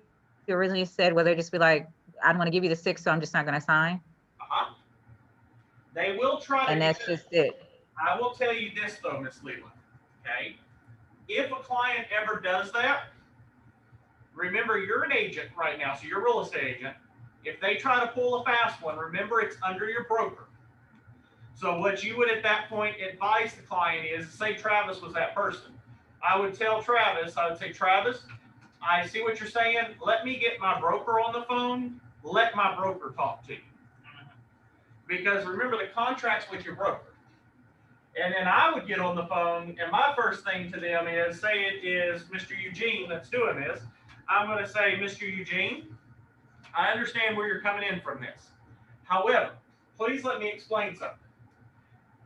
[SPEAKER 4] originally said, where they just be like, I don't want to give you the 6%, so I'm just not going to sign.
[SPEAKER 1] Uh-huh. They will try to.
[SPEAKER 4] And that's just it.
[SPEAKER 1] I will tell you this though, Miss Leland, okay? If a client ever does that, remember you're an agent right now, so you're a real estate agent. If they try to pull a fast one, remember it's under your broker. So what you would at that point advise the client is, say Travis was that person. I would tell Travis, I would say, Travis, I see what you're saying. Let me get my broker on the phone. Let my broker talk to you. Because remember, the contract's with your broker. And then I would get on the phone, and my first thing to them is, say it is Mr. Eugene that's doing this. I'm going to say, Mr. Eugene, I understand where you're coming in from this. However, please let me explain something.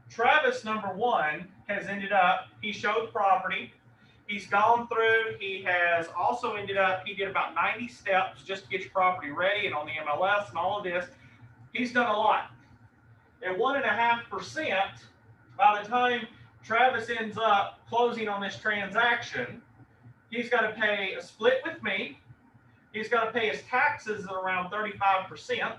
[SPEAKER 1] Travis, number one, has ended up, he showed property. He's gone through, he has also ended up, he did about 90 steps just to get your property ready and on the MLS and all of this. He's done a lot. At 1.5%, by the time Travis ends up closing on this transaction, he's got to pay a split with me. He's got to pay his taxes at around 35%.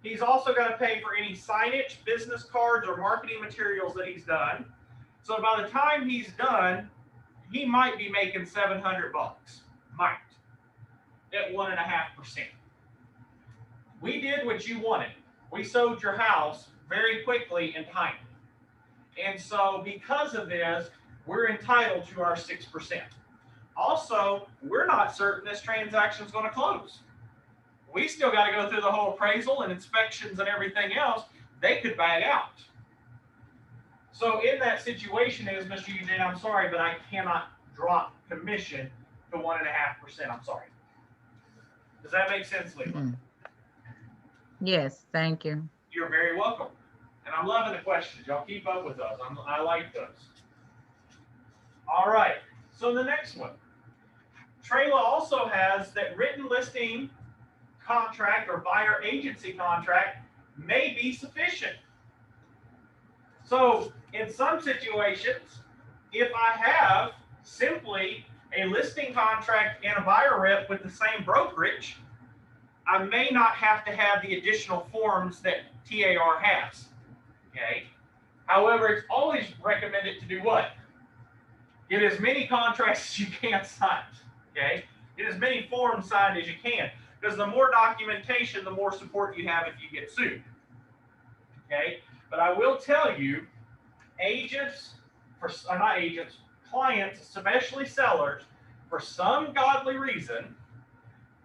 [SPEAKER 1] He's also got to pay for any signage, business cards, or marketing materials that he's done. So by the time he's done, he might be making $700. Might. At 1.5%. We did what you wanted. We sold your house very quickly and timely. And so because of this, we're entitled to our 6%. Also, we're not certain this transaction is going to close. We still got to go through the whole appraisal and inspections and everything else. They could back out. So in that situation is, Mr. Eugene, I'm sorry, but I cannot drop commission to 1.5%. I'm sorry. Does that make sense, Leland?
[SPEAKER 4] Yes, thank you.
[SPEAKER 1] You're very welcome. And I'm loving the questions. Y'all keep up with those. I like those. All right. So the next one. Trayla also has that written listing contract or buyer agency contract may be sufficient. So in some situations, if I have simply a listing contract and a buyer rep with the same brokerage, I may not have to have the additional forms that TAR has. Okay. However, it's always recommended to do what? Get as many contracts as you can sign. Okay. Get as many forms signed as you can, because the more documentation, the more support you have if you get sued. Okay. But I will tell you, agents, not agents, clients, especially sellers, for some godly reason,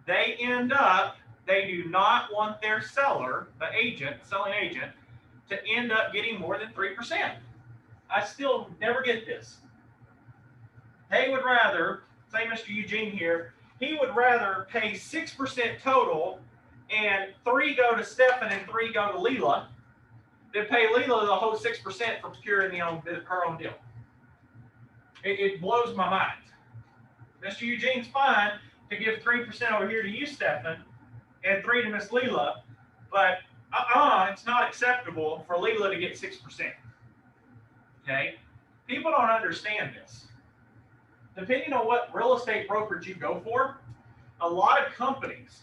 [SPEAKER 1] they do not want their seller, the agent, selling agent, to end up getting more than 3%. I still never get this. They would rather, say Mr. Eugene here, he would rather pay 6% total and 3 go to Stefan and 3 go to Leela than pay Leela the whole 6% for procuring her own deal. It blows my mind. Mr. Eugene's fine to give 3% over here to you, Stefan, and 3 to Miss Leela, but it's not acceptable for Leela to get 6%. Okay? People don't understand this. Depending on what real estate brokerage you go for, a lot of companies,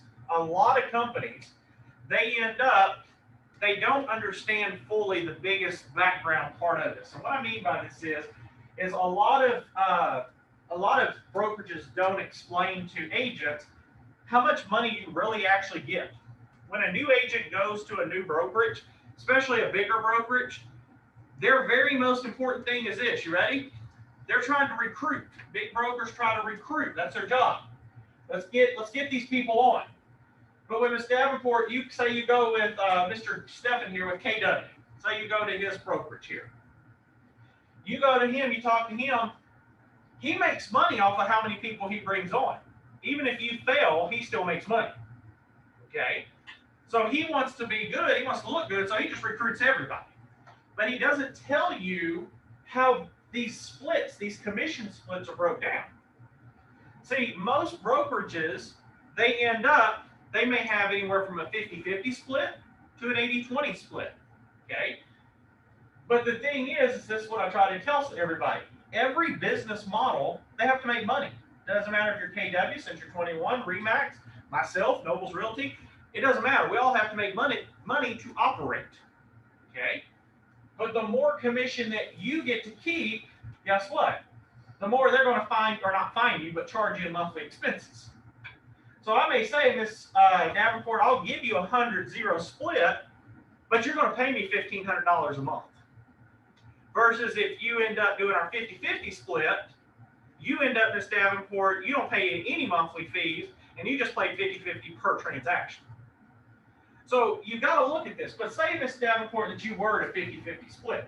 [SPEAKER 1] they don't understand fully the biggest background part of this. And what I mean by this is a lot of brokerages don't explain to agents how much money you really actually get. When a new agent goes to a new brokerage, especially a bigger brokerage, their very most important thing is this. You ready? They're trying to recruit. Big brokers try to recruit. That's their job. Let's get these people on. But with Ms. Davenport, you say you go with Mr. Stefan here with KW. Say you go to his brokerage here. You go to him, you talk to him. He makes money off of how many people he brings on. Even if you fail, he still makes money. Okay? So he wants to be good. He wants to look good, so he just recruits everybody. But he doesn't tell you how these splits, these commission splits are broke down. See, most brokerages, they may have anywhere from a 50-50 split to an 80-20 split, okay? But the thing is this is what I try to tell everybody. Every business model, they have to make money. Doesn't matter if you're KW, Century 21, Remax, myself, Nobles Realty, it doesn't matter. We all have to make money to operate, okay? But the more commission that you get to keep, guess what? The more they're going to not find you, but charge you in monthly expenses. So I may say, Miss Davenport, I'll give you 100-0 split, but you're going to pay me $1,500 a month. Versus if you end up doing our 50-50 split, you end up, Miss Davenport, you don't pay any monthly fees, and you just pay 50-50 per transaction. So you've got to look at this. But say, Miss Davenport, that you were at a 50-50 split.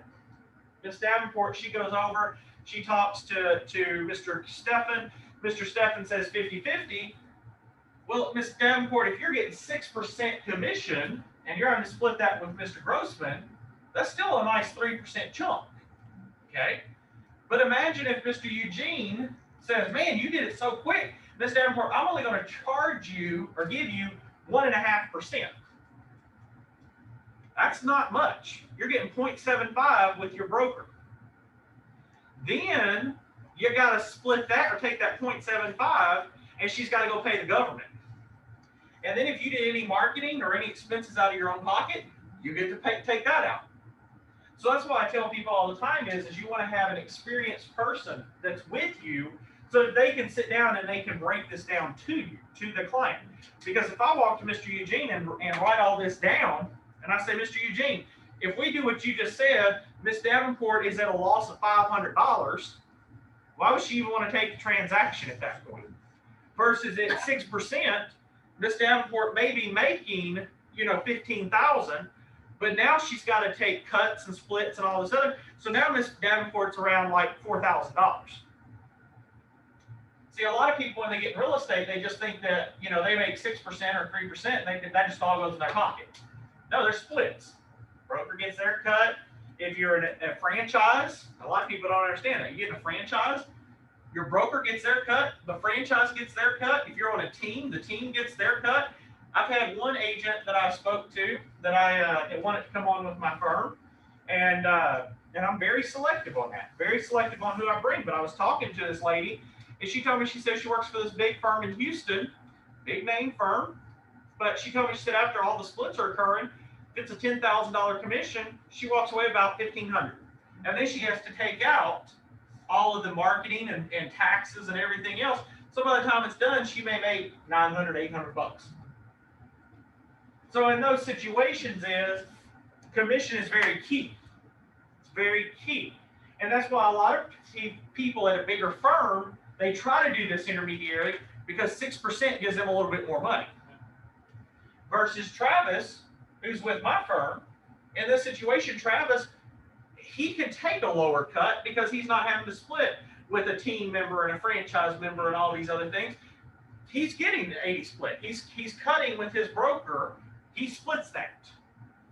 [SPEAKER 1] Miss Davenport, she goes over, she talks to Mr. Steffen. Mr. Steffen says 50-50. Well, Miss Davenport, if you're getting 6% commission and you're having to split that with Mr. Grossman, that's still a nice 3% chunk. Okay? But imagine if Mr. Eugene says, man, you did it so quick. Miss Davenport, I'm only going to charge you or give you 1.5%. That's not much. You're getting 0.75 with your broker. Then you got to split that or take that 0.75 and she's got to go pay the government. And then if you did any marketing or any expenses out of your own pocket, you get to take that out. So that's why I tell people all the time is you want to have an experienced person that's with you so that they can sit down and they can break this down to you, to the client. Because if I walk to Mr. Eugene and write all this down, and I say, Mr. Eugene, if we do what you just said, Miss Davenport is at a loss of $500, why would she even want to take the transaction at that point? Versus at 6%, Miss Davenport may be making, $15,000, but now she's got to take cuts and splits and all this other. So now Miss Davenport's around like $4,000. See, a lot of people when they get in real estate, they just think that, they make 6% or 3%, and that just all goes in their pocket. No, there's splits. Broker gets their cut. If you're in a franchise, a lot of people don't understand that. You get in a franchise, your broker gets their cut, the franchise gets their cut. If you're on a team, the team gets their cut. I've had one agent that I spoke to that I wanted to come on with my firm, and I'm very selective on that, very selective on who I bring. But I was talking to this lady, and she told me, she said she works for this big firm in Houston, big name firm, but she told me, she said after all the splits are occurring, if it's a $10,000 commission, she walks away about $1,500, and then she has to take out all of the marketing and taxes and everything else. So by the time it's done, she may make $900, $800. So in those situations commission is very key. It's very key. And that's why a lot of people at a bigger firm, they try to do this intermediary because 6% gives them a little bit more money. Versus Travis, who's with my firm, in this situation, Travis, he can take a lower cut because he's not having to split with a team member and a franchise member and all these other things. He's getting the 80 split. He's cutting with his broker. He splits that.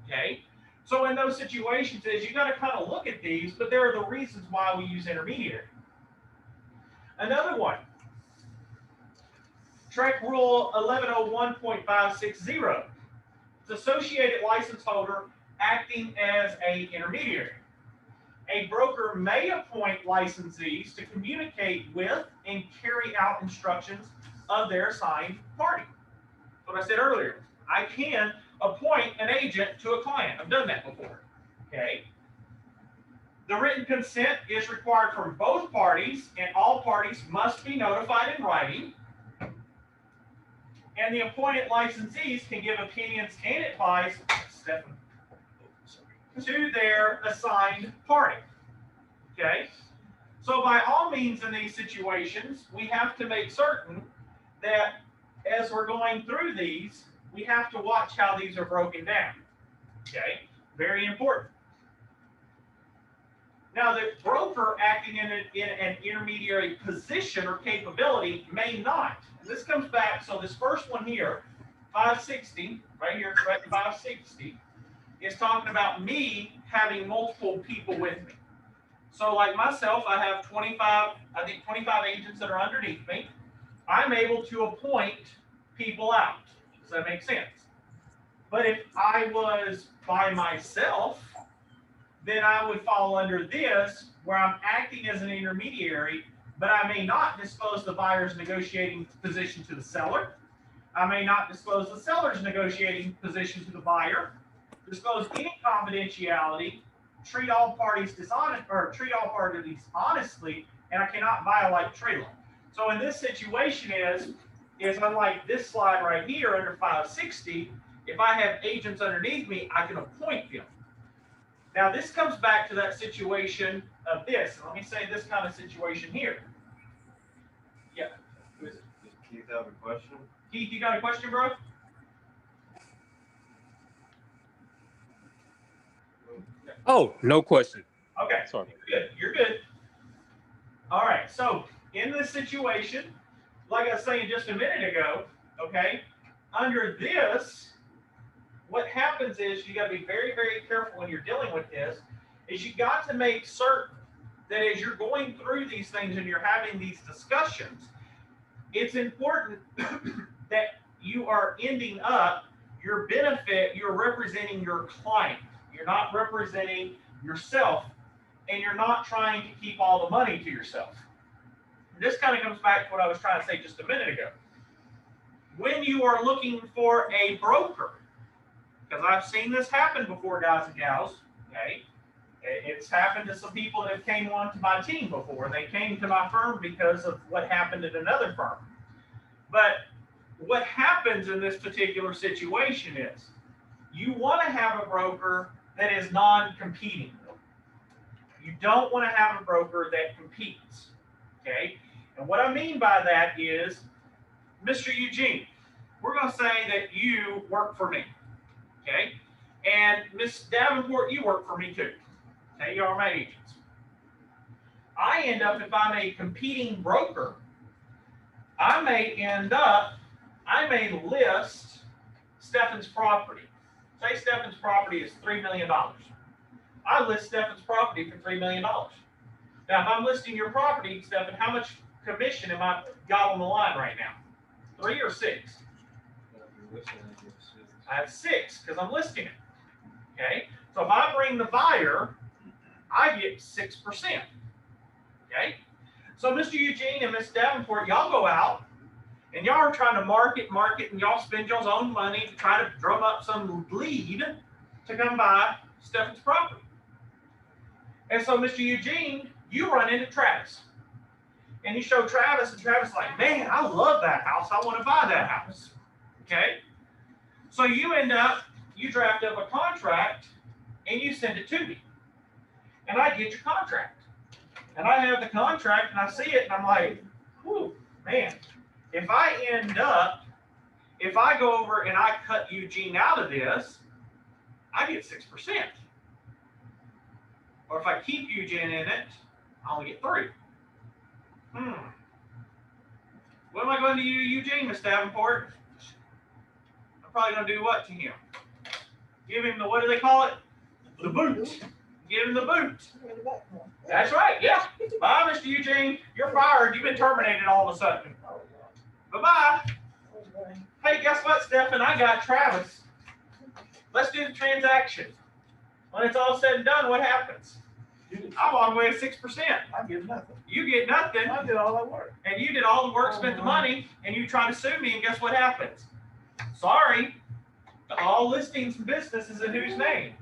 [SPEAKER 1] Okay. So in those situations you got to kind of look at these, but there are the reasons why we use intermediary. Another one, Trek Rule 1101.560. It's associated license holder acting as an intermediary. A broker may appoint licensees to communicate with and carry out instructions of their assigned party. What I said earlier, I can appoint an agent to a client. I've done that before. Okay. The written consent is required from both parties, and all parties must be notified in writing. And the appointed licensees can give opinions and advice to their assigned party. Okay? So by all means in these situations, we have to make certain that as we're going through these, we have to watch how these are broken down. Okay? Very important. Now, the broker acting in an intermediary position or capability may not. And this comes back, so this first one here, 560, right here, correct, 560, is talking about me having multiple people with me. So like myself, I have 25 agents that are underneath me. I'm able to appoint people out. Does that make sense? But if I was by myself, then I would fall under this, where I'm acting as an intermediary, but I may not disclose the buyer's negotiating position to the seller. I may not disclose the seller's negotiating position to the buyer, disclose any confidentiality, treat all parties honestly, and I cannot violate trade law. So in this situation is unlike this slide right here under 560, if I have agents underneath me, I can appoint them. Now this comes back to that situation of this. Let me say this kind of situation here. Yeah. Who is it?
[SPEAKER 8] Does Keith have a question?
[SPEAKER 1] Keith, you got a question, bro?
[SPEAKER 7] Oh, no question.
[SPEAKER 1] Okay.
[SPEAKER 7] Sorry.
[SPEAKER 1] Good, you're good. All right, so in this situation, like I was saying just a minute ago, okay, under this, what happens is you got to be very, very careful when you're dealing with this, is you got to make certain that as you're going through these things and you're having these discussions, it's important that you are ending up your benefit, you're representing your client. You're not representing yourself, and you're not trying to keep all the money to yourself. This kind of comes back to what I was trying to say just a minute ago. When you are looking for a broker, because I've seen this happen before, guys and gals, okay? It's happened to some people that have came on to my team before. They came to my firm because of what happened at another firm. But what happens in this particular situation is you want to have a broker that is non-competing. You don't want to have a broker that competes, okay? And what I mean by that is, Mr. Eugene, we're going to say that you work for me, okay? And Ms. Davenport, you work for me too. Okay, you are my agents. I end up, if I'm a competing broker, I may list Stefan's property. Say Stefan's property is $3 million. I list Stefan's property for $3 million. Now, if I'm listing your property, Stefan, how much commission am I got on the line right now? 3 or 6? I have 6 because I'm listing it. Okay, so if I bring the buyer, I get 6%. Okay, so Mr. Eugene and Ms. Davenport, y'all go out and y'all are trying to market, and y'all spend y'all's own money to try to drum up some lead to come buy Stefan's property. And so, Mr. Eugene, you run into Travis. And you show Travis, and Travis is like, man, I love that house. I want to buy that house. Okay? So you draft up a contract, and you send it to me. And I get your contract. And I have the contract, and I see it, and I'm like, whew, man. If I go over and I cut Eugene out of this, I get 6%. Or if I keep Eugene in it, I only get 3. What am I going to do to Eugene, Miss Davenport? I'm probably going to do what to him? Give him the, what do they call it? The boot. Give him the boot. That's right, yeah. Bye, Mr. Eugene. You're fired. You've been terminated all of a sudden. Bye-bye. Hey, guess what, Stefan? I got Travis. Let's do the transaction. When it's all said and done, what happens? I walk away with 6%.
[SPEAKER 3] I get nothing.
[SPEAKER 1] You get nothing.
[SPEAKER 3] I did all that work.
[SPEAKER 1] And you did all the work, spent the money, and you try to sue me, and guess what happens? Sorry, all listings and business is in whose name?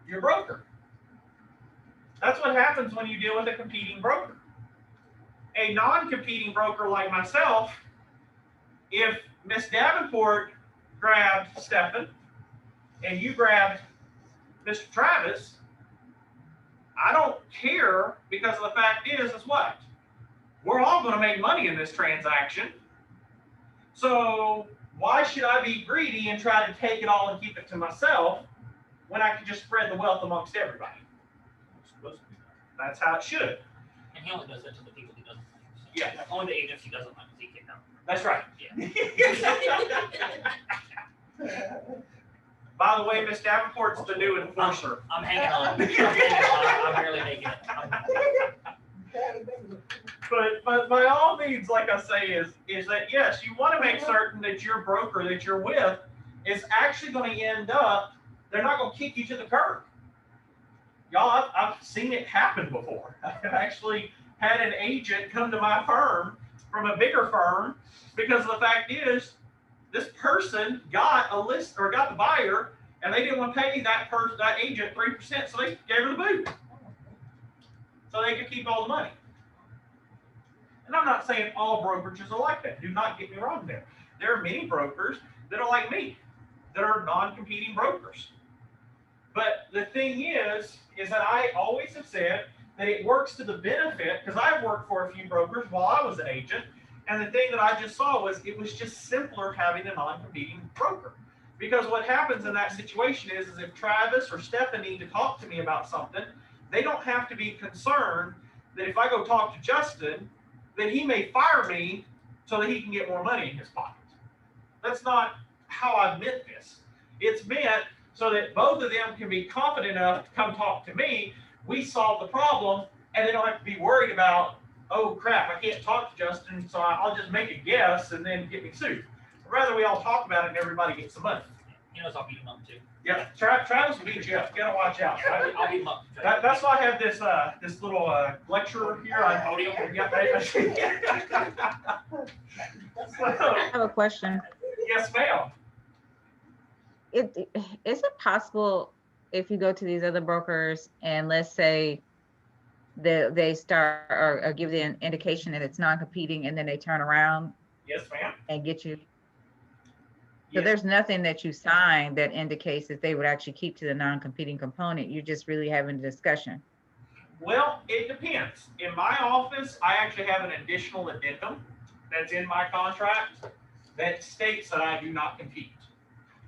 [SPEAKER 1] Your broker. That's what happens when you deal with a competing broker. A non-competing broker like myself, if Miss Davenport grabbed Stefan and you grabbed Mr. Travis, I don't care, because the fact is what? We're all going to make money in this transaction. So why should I be greedy and try to take it all and keep it to myself when I can just spread the wealth amongst everybody? That's how it should.
[SPEAKER 6] And he only does that to the people he doesn't like. So
[SPEAKER 1] Yeah.
[SPEAKER 6] Only the agents he doesn't like does he kick out.
[SPEAKER 1] That's right.
[SPEAKER 6] Yeah.
[SPEAKER 1] By the way, Miss Davenport's the new enforcer.
[SPEAKER 6] I'm hanging on. I'm hanging on. I'm barely making it.
[SPEAKER 1] But by all means, like I say, is that yes, you want to make certain that your broker that you're with is actually going to end up, they're not going to kick you to the curb. Y'all, I've seen it happen before. I've actually had an agent come to my firm from a bigger firm because the fact is, this person got a list or got the buyer, and they didn't want to pay that agent 3%, so they gave her the boot, so they could keep all the money. And I'm not saying all brokerages are like that. Do not get me wrong there. There are many brokers that are like me, that are non-competing brokers. But the thing is that I always have said that it works to the benefit, because I've worked for a few brokers while I was an agent, and the thing that I just saw was it was just simpler having a non-competing broker. Because what happens in that situation is if Travis or Stefan need to talk to me about something, they don't have to be concerned that if I go talk to Justin, then he may fire me so that he can get more money in his pocket. That's not how I meant this. It's meant so that both of them can be confident enough to come talk to me. We solve the problem, and they don't have to be worried about, oh crap, I can't talk to Justin, so I'll just make a guess and then get me sued. Rather, we all talk about it and everybody gets some money.
[SPEAKER 6] He knows I'll beat him up too.
[SPEAKER 1] Yeah, Travis will beat you up. You gotta watch out.
[SPEAKER 6] I'll beat him up.
[SPEAKER 1] That's why I have this this little lecture here on podium.
[SPEAKER 4] I have a question.
[SPEAKER 1] Yes, ma'am.
[SPEAKER 4] Is it possible if you go to these other brokers and let's say they start or give the indication that it's non-competing and then they turn around
[SPEAKER 1] Yes, ma'am.
[SPEAKER 4] and get you? So
[SPEAKER 1] Yes.
[SPEAKER 4] there's nothing that you sign that indicates that they would actually keep to the non-competing component. You're just really having a discussion.
[SPEAKER 1] Well, it depends. In my office, I actually have an additional addendum that's in my contract that states that I do not compete.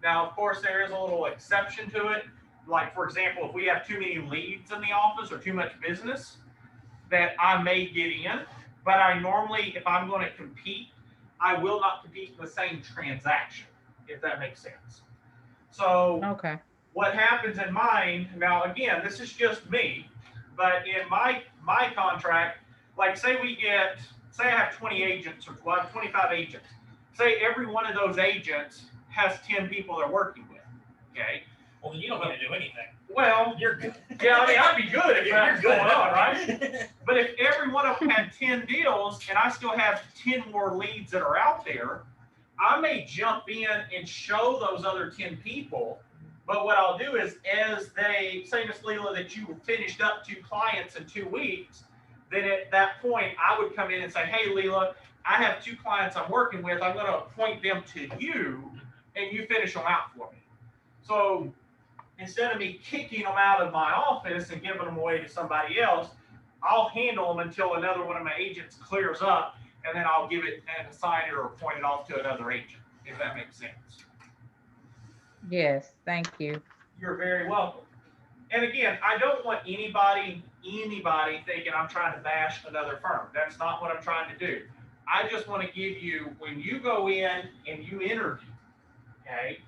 [SPEAKER 1] Now, of course, there is a little exception to it. Like, for example, if we have too many leads in the office or too much business, that I may get in. But I normally, if I'm going to compete, I will not compete in the same transaction, if that makes sense. So
[SPEAKER 4] Okay.
[SPEAKER 1] what happens in mine, now again, this is just me, but in my contract, like say I have 20 agents or well, I have 25 agents. Say every one of those agents has 10 people they're working with, okay?
[SPEAKER 6] Well, then you don't need to do anything.
[SPEAKER 1] Well,
[SPEAKER 6] You're good.
[SPEAKER 1] yeah, I mean, I'd be good if
[SPEAKER 6] You're
[SPEAKER 1] that's
[SPEAKER 6] good.
[SPEAKER 1] going on, right? But if every one of them had 10 deals and I still have 10 more leads that are out there, I may jump in and show those other 10 people. But what I'll do is, as they say, Miss Leela, that you finished up 2 clients in 2 weeks, then at that point, I would come in and say, hey, Leela, I have 2 clients I'm working with. I'm going to appoint them to you, and you finish them out for me. So instead of me kicking them out of my office and giving them away to somebody else, I'll handle them until another one of my agents clears up, and then I'll give it and assign it or point it off to another agent, if that makes sense.
[SPEAKER 4] Yes, thank you.
[SPEAKER 1] You're very welcome. And again, I don't want anybody thinking I'm trying to bash another firm. That's not what I'm trying to do. I just want to give you, when you go in and you interview, okay,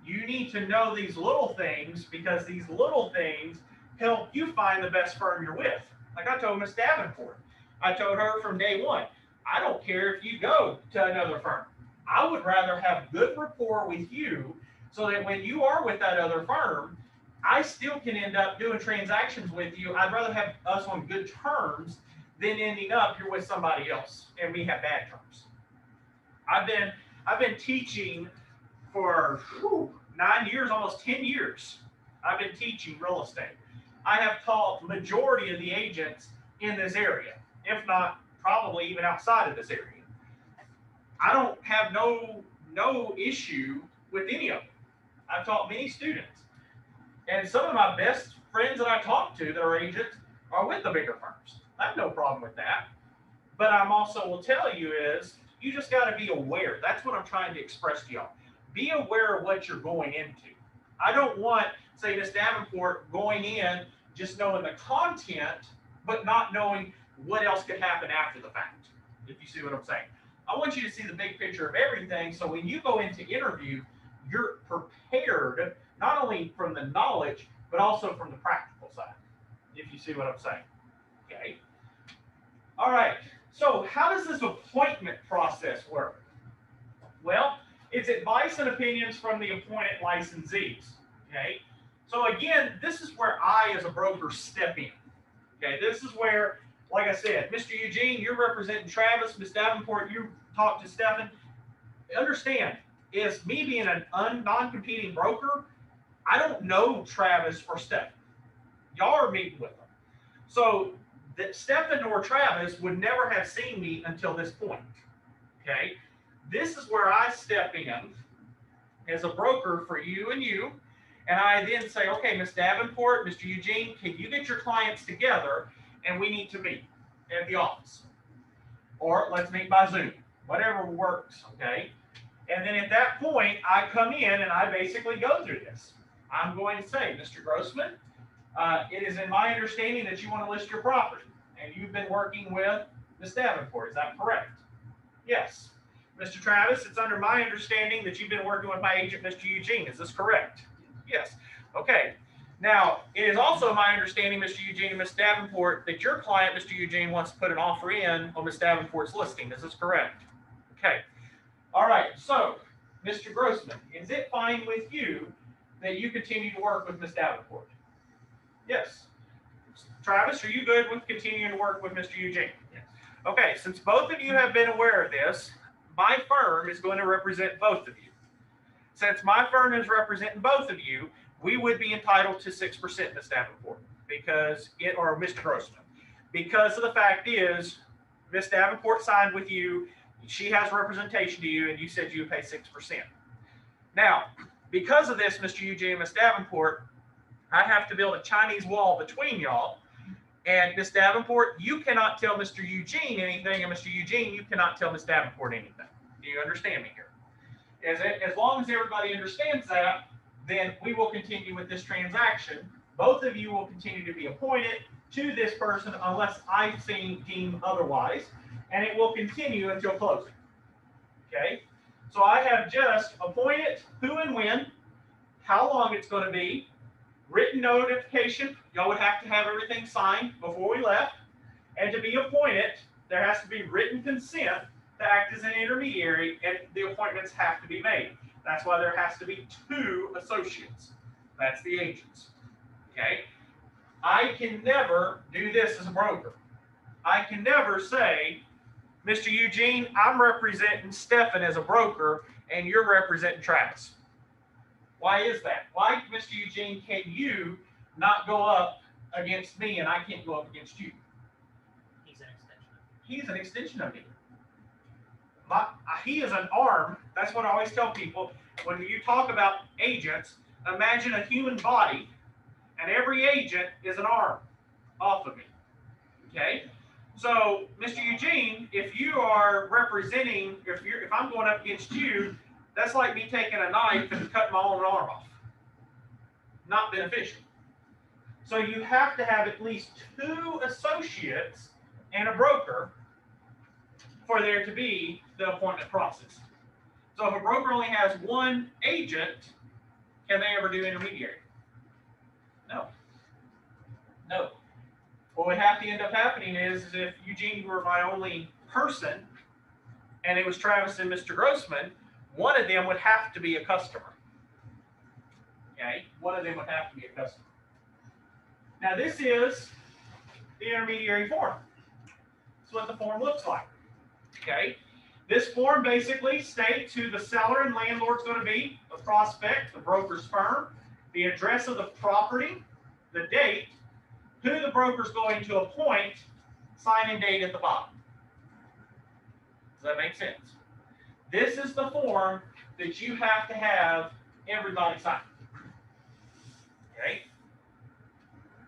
[SPEAKER 1] you need to know these little things because these little things help you find the best firm you're with. Like I told Miss Davenport, I told her from day one, I don't care if you go to another firm. I would rather have good rapport with you so that when you are with that other firm, I still can end up doing transactions with you. I'd rather have us on good terms than ending up you're with somebody else and we have bad terms. I've been teaching for 9 years, almost 10 years. I've been teaching real estate. I have taught majority of the agents in this area, if not probably even outside of this area. I don't have no issue with any of them. I've taught many students. And some of my best friends that I talk to that are agents are with the bigger firms. I have no problem with that. But I'm also will tell you is you just got to be aware. That's what I'm trying to express to y'all. Be aware of what you're going into. I don't want, say, Miss Davenport going in just knowing the content, but not knowing what else could happen after the fact, if you see what I'm saying. I want you to see the big picture of everything. So when you go into interview, you're prepared, not only from the knowledge, but also from the practical side, if you see what I'm saying. Okay. All right. So how does this appointment process work? Well, it's advice and opinions from the appointed licensees. Okay. So again, this is where I, as a broker, step in. Okay. This is where, like I said, Mr. Eugene, you're representing Travis. Ms. Davenport, you talk to Stephen. Understand, is me being a non-competing broker, I don't know Travis or Stephen. Y'all are meeting with them. So that Stephen or Travis would never have seen me until this point. Okay. This is where I step in as a broker for you, and I then say, okay, Ms. Davenport, Mr. Eugene, can you get your clients together and we need to meet at the office? Or let's meet by Zoom, whatever works, okay? And then at that point, I come in and I basically go through this. I'm going to say, Mr. Grossman, It is in my understanding that you want to list your property, and you've been working with Ms. Davenport. Is that correct? Yes. Mr. Travis, it's under my understanding that you've been working with my agent, Mr. Eugene. Is this correct? Yes. Okay. Now, it is also my understanding, Mr. Eugene and Ms. Davenport, that your client, Mr. Eugene, wants to put an offer in on Ms. Davenport's listing. Is this correct? Okay. All right. So, Mr. Grossman, is it fine with you that you continue to work with Ms. Davenport? Yes. Travis, are you good with continuing to work with Mr. Eugene?
[SPEAKER 6] Yes.
[SPEAKER 1] Okay. Since both of you have been aware of this, my firm is going to represent both of you. Since my firm is representing both of you, we would be entitled to 6%, Ms. Davenport, or Mr. Grossman, because of the fact is, Ms. Davenport signed with you, she has representation to you, and you said you would pay 6%. Now, because of this, Mr. Eugene and Ms. Davenport, I have to build a Chinese wall between y'all, and Ms. Davenport, you cannot tell Mr. Eugene anything, and Mr. Eugene, you cannot tell Ms. Davenport anything. Do you understand me here? As long as everybody understands that, then we will continue with this transaction. Both of you will continue to be appointed to this person unless I deem otherwise, and it will continue until closing. Okay? So I have just appointed who and when, how long it's going to be, written notification. Y'all would have to have everything signed before we left, and to be appointed, there has to be written consent to act as an intermediary, and the appointments have to be made. That's why there has to be 2 associates. That's the agents. Okay? I can never do this as a broker. I can never say, Mr. Eugene, I'm representing Stephan as a broker, and you're representing Travis. Why is that? Why, Mr. Eugene, can you not go up against me and I can't go up against you?
[SPEAKER 6] He's an extension.
[SPEAKER 1] He's an extension of me. He is an arm. That's what I always tell people. When you talk about agents, imagine a human body, and every agent is an arm off of me. Okay? So, Mr. Eugene, if you are representing, if I'm going up against you, that's like me taking a knife and cutting my own arm off. Not beneficial. So you have to have at least 2 associates and a broker for there to be the appointment process. So if a broker only has 1 agent, can they ever do intermediary? No. No. What would have to end up happening is if Eugene were my only person, and it was Travis and Mr. Grossman, one of them would have to be a customer. Okay? One of them would have to be a customer. Now this is the intermediary form. That's what the form looks like. Okay? This form basically states who the seller and landlord is going to be, the prospect, the broker's firm, the address of the property, the date, who the broker's going to appoint, sign-in date at the bottom. Does that make sense? This is the form that you have to have everybody sign. Okay?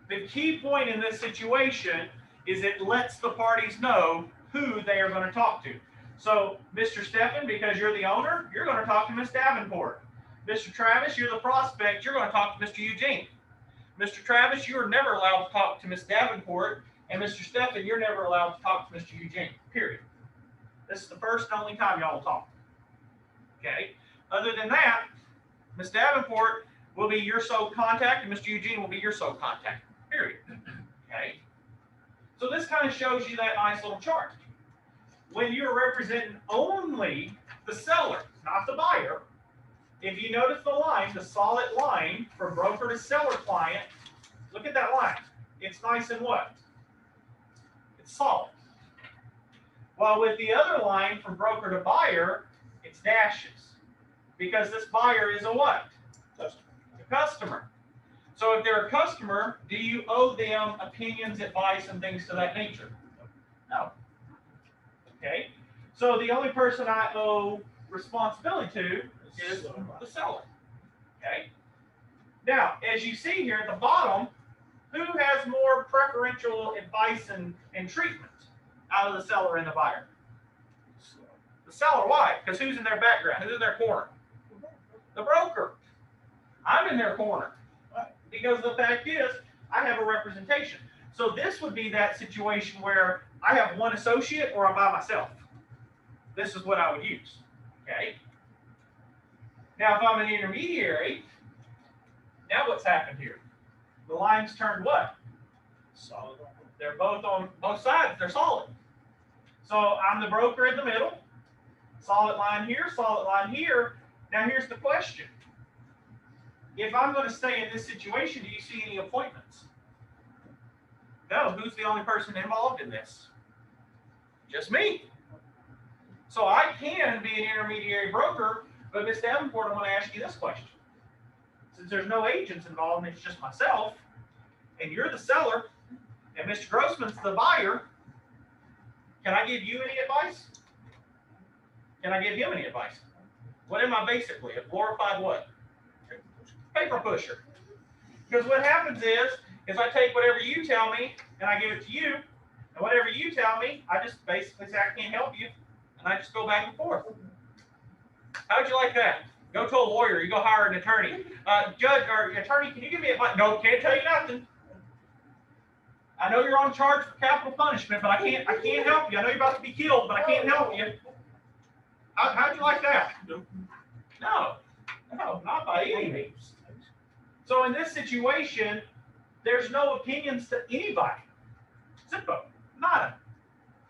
[SPEAKER 1] The key point in this situation is it lets the parties know who they are going to talk to. So, Mr. Stephan, because you're the owner, you're going to talk to Ms. Davenport. Mr. Travis, you're the prospect, you're going to talk to Mr. Eugene. Mr. Travis, you are never allowed to talk to Ms. Davenport, and Mr. Stephan, you're never allowed to talk to Mr. Eugene, period. This is the first and only time y'all will talk. Okay? Other than that, Ms. Davenport will be your sole contact, and Mr. Eugene will be your sole contact, period. Okay? So this kind of shows you that nice little chart. When you're representing only the seller, not the buyer, if you notice the line, the solid line from broker to seller client, look at that line. It's nice and what? It's solid. While with the other line from broker to buyer, it's dashes. Because this buyer is a what?
[SPEAKER 3] Customer.
[SPEAKER 1] A customer. So if they're a customer, do you owe them opinions, advice, and things to that nature? No. Okay? So the only person I owe responsibility to is the seller. Okay? Now, as you see here at the bottom, who has more preferential advice and treatment out of the seller and the buyer? The seller. Why? Because who's in their background? Who's in their corner? The broker. I'm in their corner. Because the fact is, I have a representation. So this would be that situation where I have one associate or I'm by myself. This is what I would use, okay? Now, if I'm an intermediary, now what's happened here? The lines turned what?
[SPEAKER 3] Solid.
[SPEAKER 1] They're both on both sides, they're solid. So I'm the broker in the middle, solid line here, solid line here. Now here's the question. If I'm going to stay in this situation, do you see any appointments? No, who's the only person involved in this? Just me. So I can be an intermediary broker, but Ms. Davenport, I want to ask you this question. Since there's no agents involved and it's just myself, and you're the seller, and Mr. Grossman's the buyer, can I give you any advice? Can I give him any advice? What am I basically? A glorified what? Paper pusher. Because what happens is I take whatever you tell me and I give it to you, and whatever you tell me, I just basically say I can't help you, and I just go back and forth. How'd you like that? Go to a lawyer. You go hire an attorney. Judge or attorney, can you give me advice? No, can't tell you nothing. I know you're on charge for capital punishment, but I can't help you. I know you're about to be killed, but I can't help you. How'd you like that? No, not by any means. So in this situation, there's no opinions to anybody. Zippo, nada.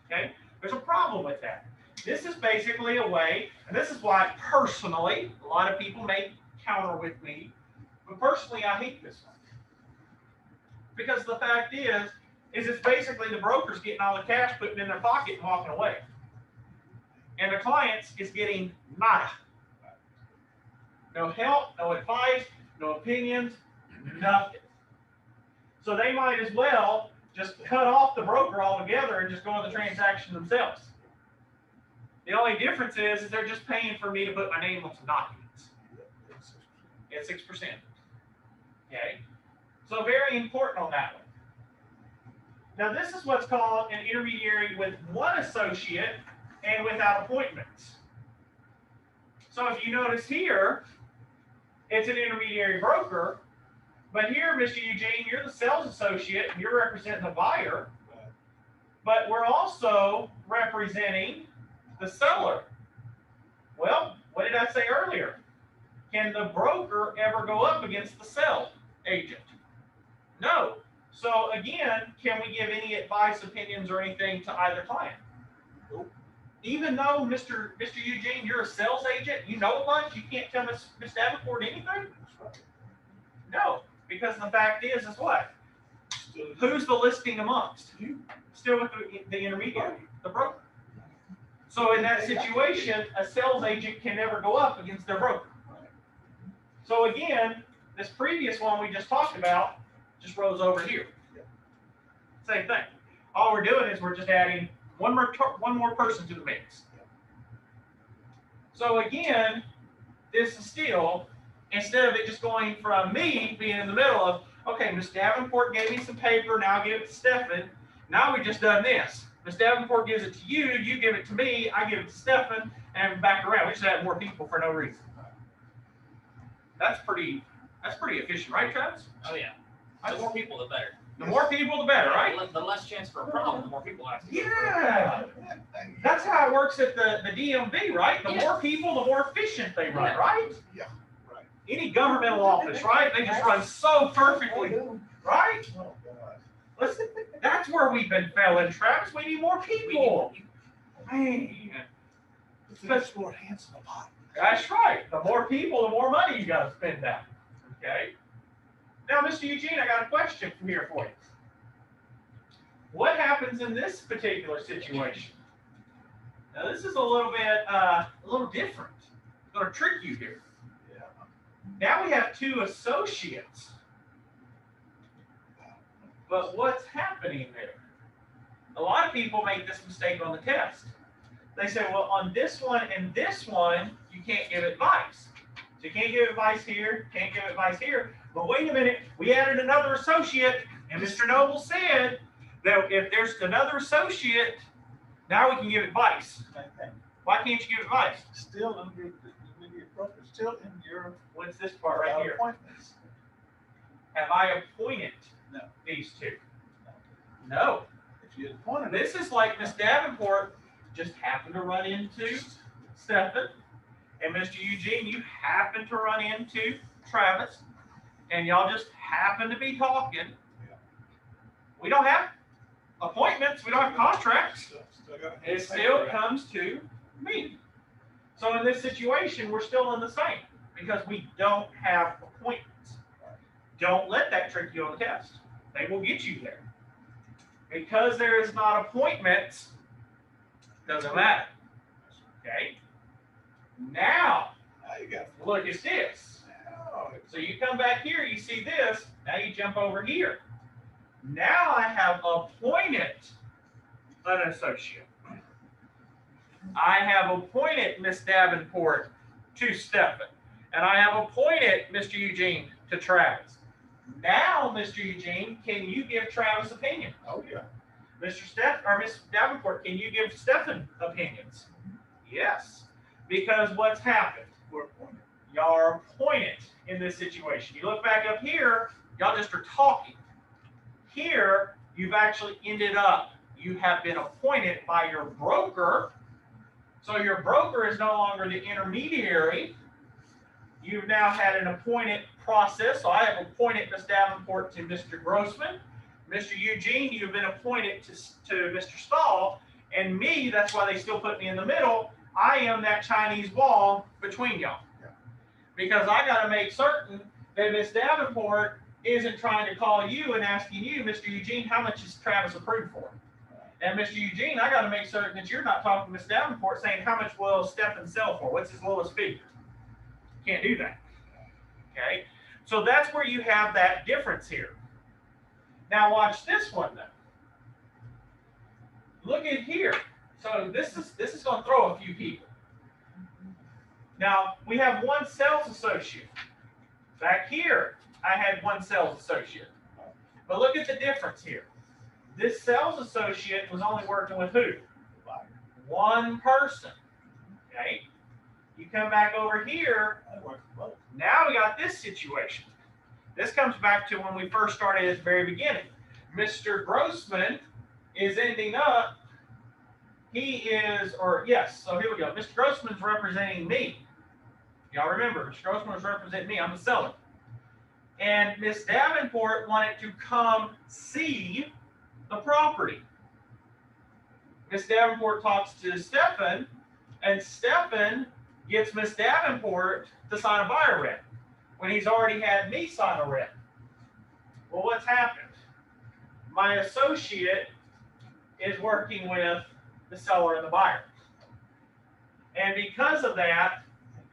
[SPEAKER 1] Okay? There's a problem with that. This is basically a way, and this is why personally, a lot of people may counter with me, but personally I hate this one. Because the fact is it's basically the brokers getting all the cash, putting it in their pocket and walking away. And the clients is getting nada. No help, no advice, no opinions, nothing. So they might as well just cut off the broker altogether and just go on the transaction themselves. The only difference is they're just paying for me to put my name on some documents. It's 6%. Okay? So very important on that one. Now this is what's called an intermediary with one associate and without appointments. So if you notice here, it's an intermediary broker, but here, Mr. Eugene, you're the sales associate and you're representing the buyer, but we're also representing the seller. Well, what did I say earlier? Can the broker ever go up against the sell agent? No. So again, can we give any advice, opinions, or anything to either client? Nope. Even though, Mr. Eugene, you're a sales agent, you know a bunch, you can't tell Ms. Davenport anything? No, because the fact is what? Who's the listing amongst? Still with the intermediary, the broker. So in that situation, a sales agent can never go up against their broker. So again, this previous one we just talked about just rolls over here. Same thing. All we're doing is we're just adding one more person to the mix. So again, this is still, instead of it just going from me being in the middle of, okay, Ms. Davenport gave me some paper, now I'll give it to Stephan. Now we just done this. Ms. Davenport gives it to you, you give it to me, I give it to Stephan, and back around. We just add more people for no reason. That's pretty efficient, right, Travis?
[SPEAKER 6] Oh, yeah. The more people, the better.
[SPEAKER 1] The more people, the better, right?
[SPEAKER 6] The less chance for a problem, the more people ask.
[SPEAKER 1] Yeah. That's how it works at the DMV, right? The more people, the more efficient they run, right?
[SPEAKER 3] Yeah, right.
[SPEAKER 1] Any governmental office, right? They just run so perfectly, right?
[SPEAKER 3] Oh, God.
[SPEAKER 1] Listen, that's where we've been failing, Travis. We need more people. Man.
[SPEAKER 3] That's more hands in the pot.
[SPEAKER 1] That's right. The more people, the more money you got to spend now. Okay? Now, Mr. Eugene, I got a question from here for you. What happens in this particular situation? Now, this is a little different. It's going to trick you here.
[SPEAKER 3] Yeah.
[SPEAKER 1] Now we have two associates. But what's happening there? A lot of people make this mistake on the test. They say, well, on this one and this one, you can't give advice. So you can't give advice here, can't give advice here. But wait a minute, we added another associate, and Mr. Noble said that if there's another associate, now we can give advice. Why can't you give advice?
[SPEAKER 3] Still under the immediate broker, still in your
[SPEAKER 1] What's this part right here?
[SPEAKER 3] appointments.
[SPEAKER 1] Have I appointed
[SPEAKER 3] No.
[SPEAKER 1] these two? No.
[SPEAKER 3] If you appointed
[SPEAKER 1] This is like Miss Davenport just happened to run into Stephen, and Mr. Eugene, you happen to run into Travis, and y'all just happen to be talking. We don't have appointments, we don't have contracts. It still comes to me. So in this situation, we're still in the same because we don't have appointments. Don't let that trick you on the test. They will get you there. Because there is not appointments, doesn't matter. Okay? Now,
[SPEAKER 3] you got
[SPEAKER 1] look at this. So you come back here, you see this, now you jump over here. Now I have appointed an associate. I have appointed Miss Davenport to Stephen. And I have appointed Mr. Eugene to Travis. Now, Mr. Eugene, can you give Travis opinion?
[SPEAKER 3] Oh, yeah.
[SPEAKER 1] Mr. Steph or Miss Davenport, can you give Stephen opinions? Yes. Because what's happened?
[SPEAKER 3] We're appointed.
[SPEAKER 1] Y'all are appointed in this situation. You look back up here, y'all just are talking. Here, you've actually ended up, you have been appointed by your broker. So your broker is no longer the intermediary. You've now had an appointed process. So I have appointed Ms. Davenport to Mr. Grossman. Mr. Eugene, you've been appointed to Mr. Stahl. And me, that's why they still put me in the middle. I am that Chinese wall between y'all. Because I got to make certain that Ms. Davenport isn't trying to call you and asking you, Mr. Eugene, how much is Travis approved for? And Mr. Eugene, I got to make certain that you're not talking to Ms. Davenport saying, how much will Stephen sell for? What's his lowest figure? Can't do that. Okay? So that's where you have that difference here. Now watch this one though. Look at here. So this is going to throw a few people. Now we have one sales associate. Back here, I had one sales associate. But look at the difference here. This sales associate was only working with who? One person. Okay? You come back over here, now we got this situation. This comes back to when we first started at the very beginning. Mr. Grossman is ending up, so here we go. Mr. Grossman's representing me. Y'all remember, Mr. Grossman was representing me, I'm the seller. And Miss Davenport wanted to come see the property. Miss Davenport talks to Stephen, and Stephen gets Miss Davenport to sign a buyer rep when he's already had me sign a rep. Well, what's happened? My associate is working with the seller and the buyer. And because of that,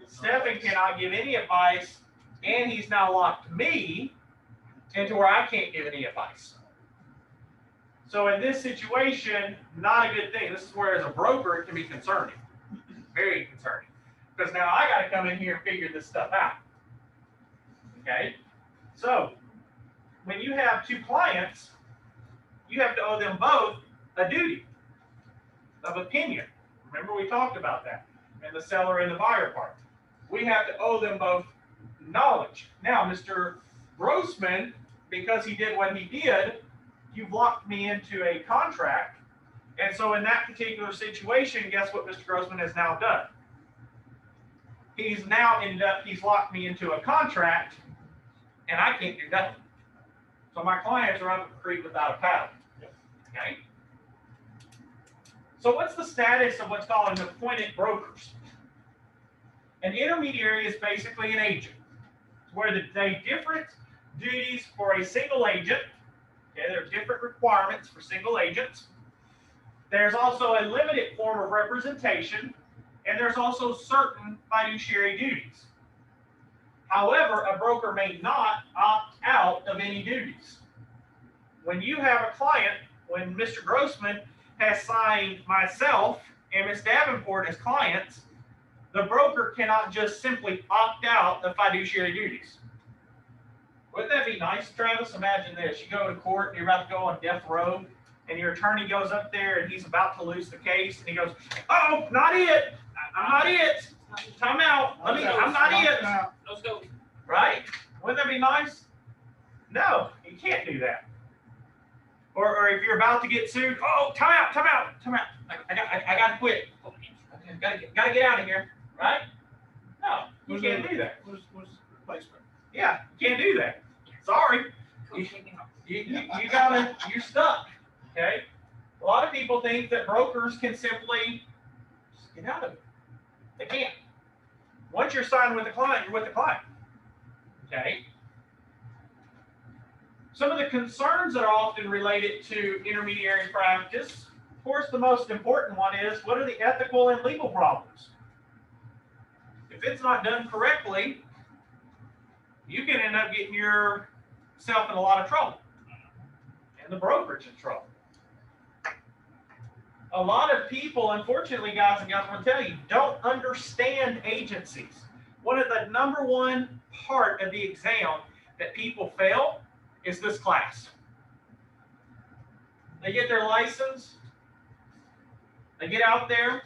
[SPEAKER 1] Stephen cannot give any advice, and he's now locked me into where I can't give any advice. So in this situation, not a good thing. This is where as a broker, it can be concerning, very concerning. Because now I got to come in here and figure this stuff out. Okay? So when you have two clients, you have to owe them both a duty of opinion. Remember we talked about that in the seller and the buyer part. We have to owe them both knowledge. Now, Mr. Grossman, because he did what he did, you've locked me into a contract. And so in that particular situation, guess what Mr. Grossman has now done? He's now he's locked me into a contract, and I can't do nothing. So my clients are up the creek without a paddle. Okay? So what's the status of what's called an appointed brokers? An intermediary is basically an agent. It's where they different duties for a single agent. Okay, there are different requirements for single agents. There's also a limited form of representation, and there's also certain fiduciary duties. However, a broker may not opt out of any duties. When you have a client, when Mr. Grossman has signed myself and Ms. Davenport as clients, the broker cannot just simply opt out of fiduciary duties. Wouldn't that be nice, Travis? Imagine this. You go to court and you're about to go on death row, and your attorney goes up there and he's about to lose the case, and he goes, "Oh, not it. I'm not it. Time out. I'm not it."
[SPEAKER 6] Let's go.
[SPEAKER 1] Right? Wouldn't that be nice? No, you can't do that. Or if you're about to get sued, oh, time out. I gotta quit. Gotta get out of here, right? No, you can't do that.
[SPEAKER 3] What's replacement?
[SPEAKER 1] Yeah, you can't do that. Sorry. You gotta, you're stuck, okay? A lot of people think that brokers can simply just get out of it. They can't. Once you're signed with the client, you're with the client, okay? Some of the concerns that are often related to intermediary practice, of course, the most important one is, what are the ethical and legal problems? If it's not done correctly, you can end up getting yourself in a lot of trouble, and the brokerage in trouble. A lot of people, unfortunately, guys and gals, I want to tell you, don't understand agencies. One of the number one part of the exam that people fail is this class. They get their license, they get out there,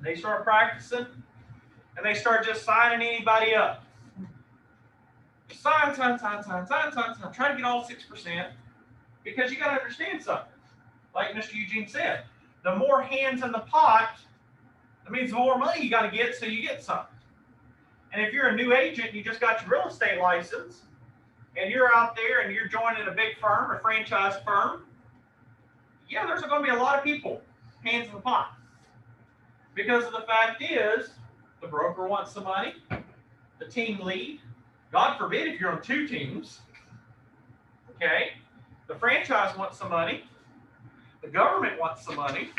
[SPEAKER 1] they start practicing, and they start just signing anybody up. Sign, try to get all 6%, because you got to understand something. Like Mr. Eugene said, the more hands in the pot, that means the more money you got to get, so you get something. And if you're a new agent, you just got your real estate license, and you're out there and you're joining a big firm, a franchise firm, yeah, there's going to be a lot of people, hands in the pot. Because of the fact is, the broker wants the money, the team lead, God forbid if you're on two teams, okay? The franchise wants some money, the government wants some money,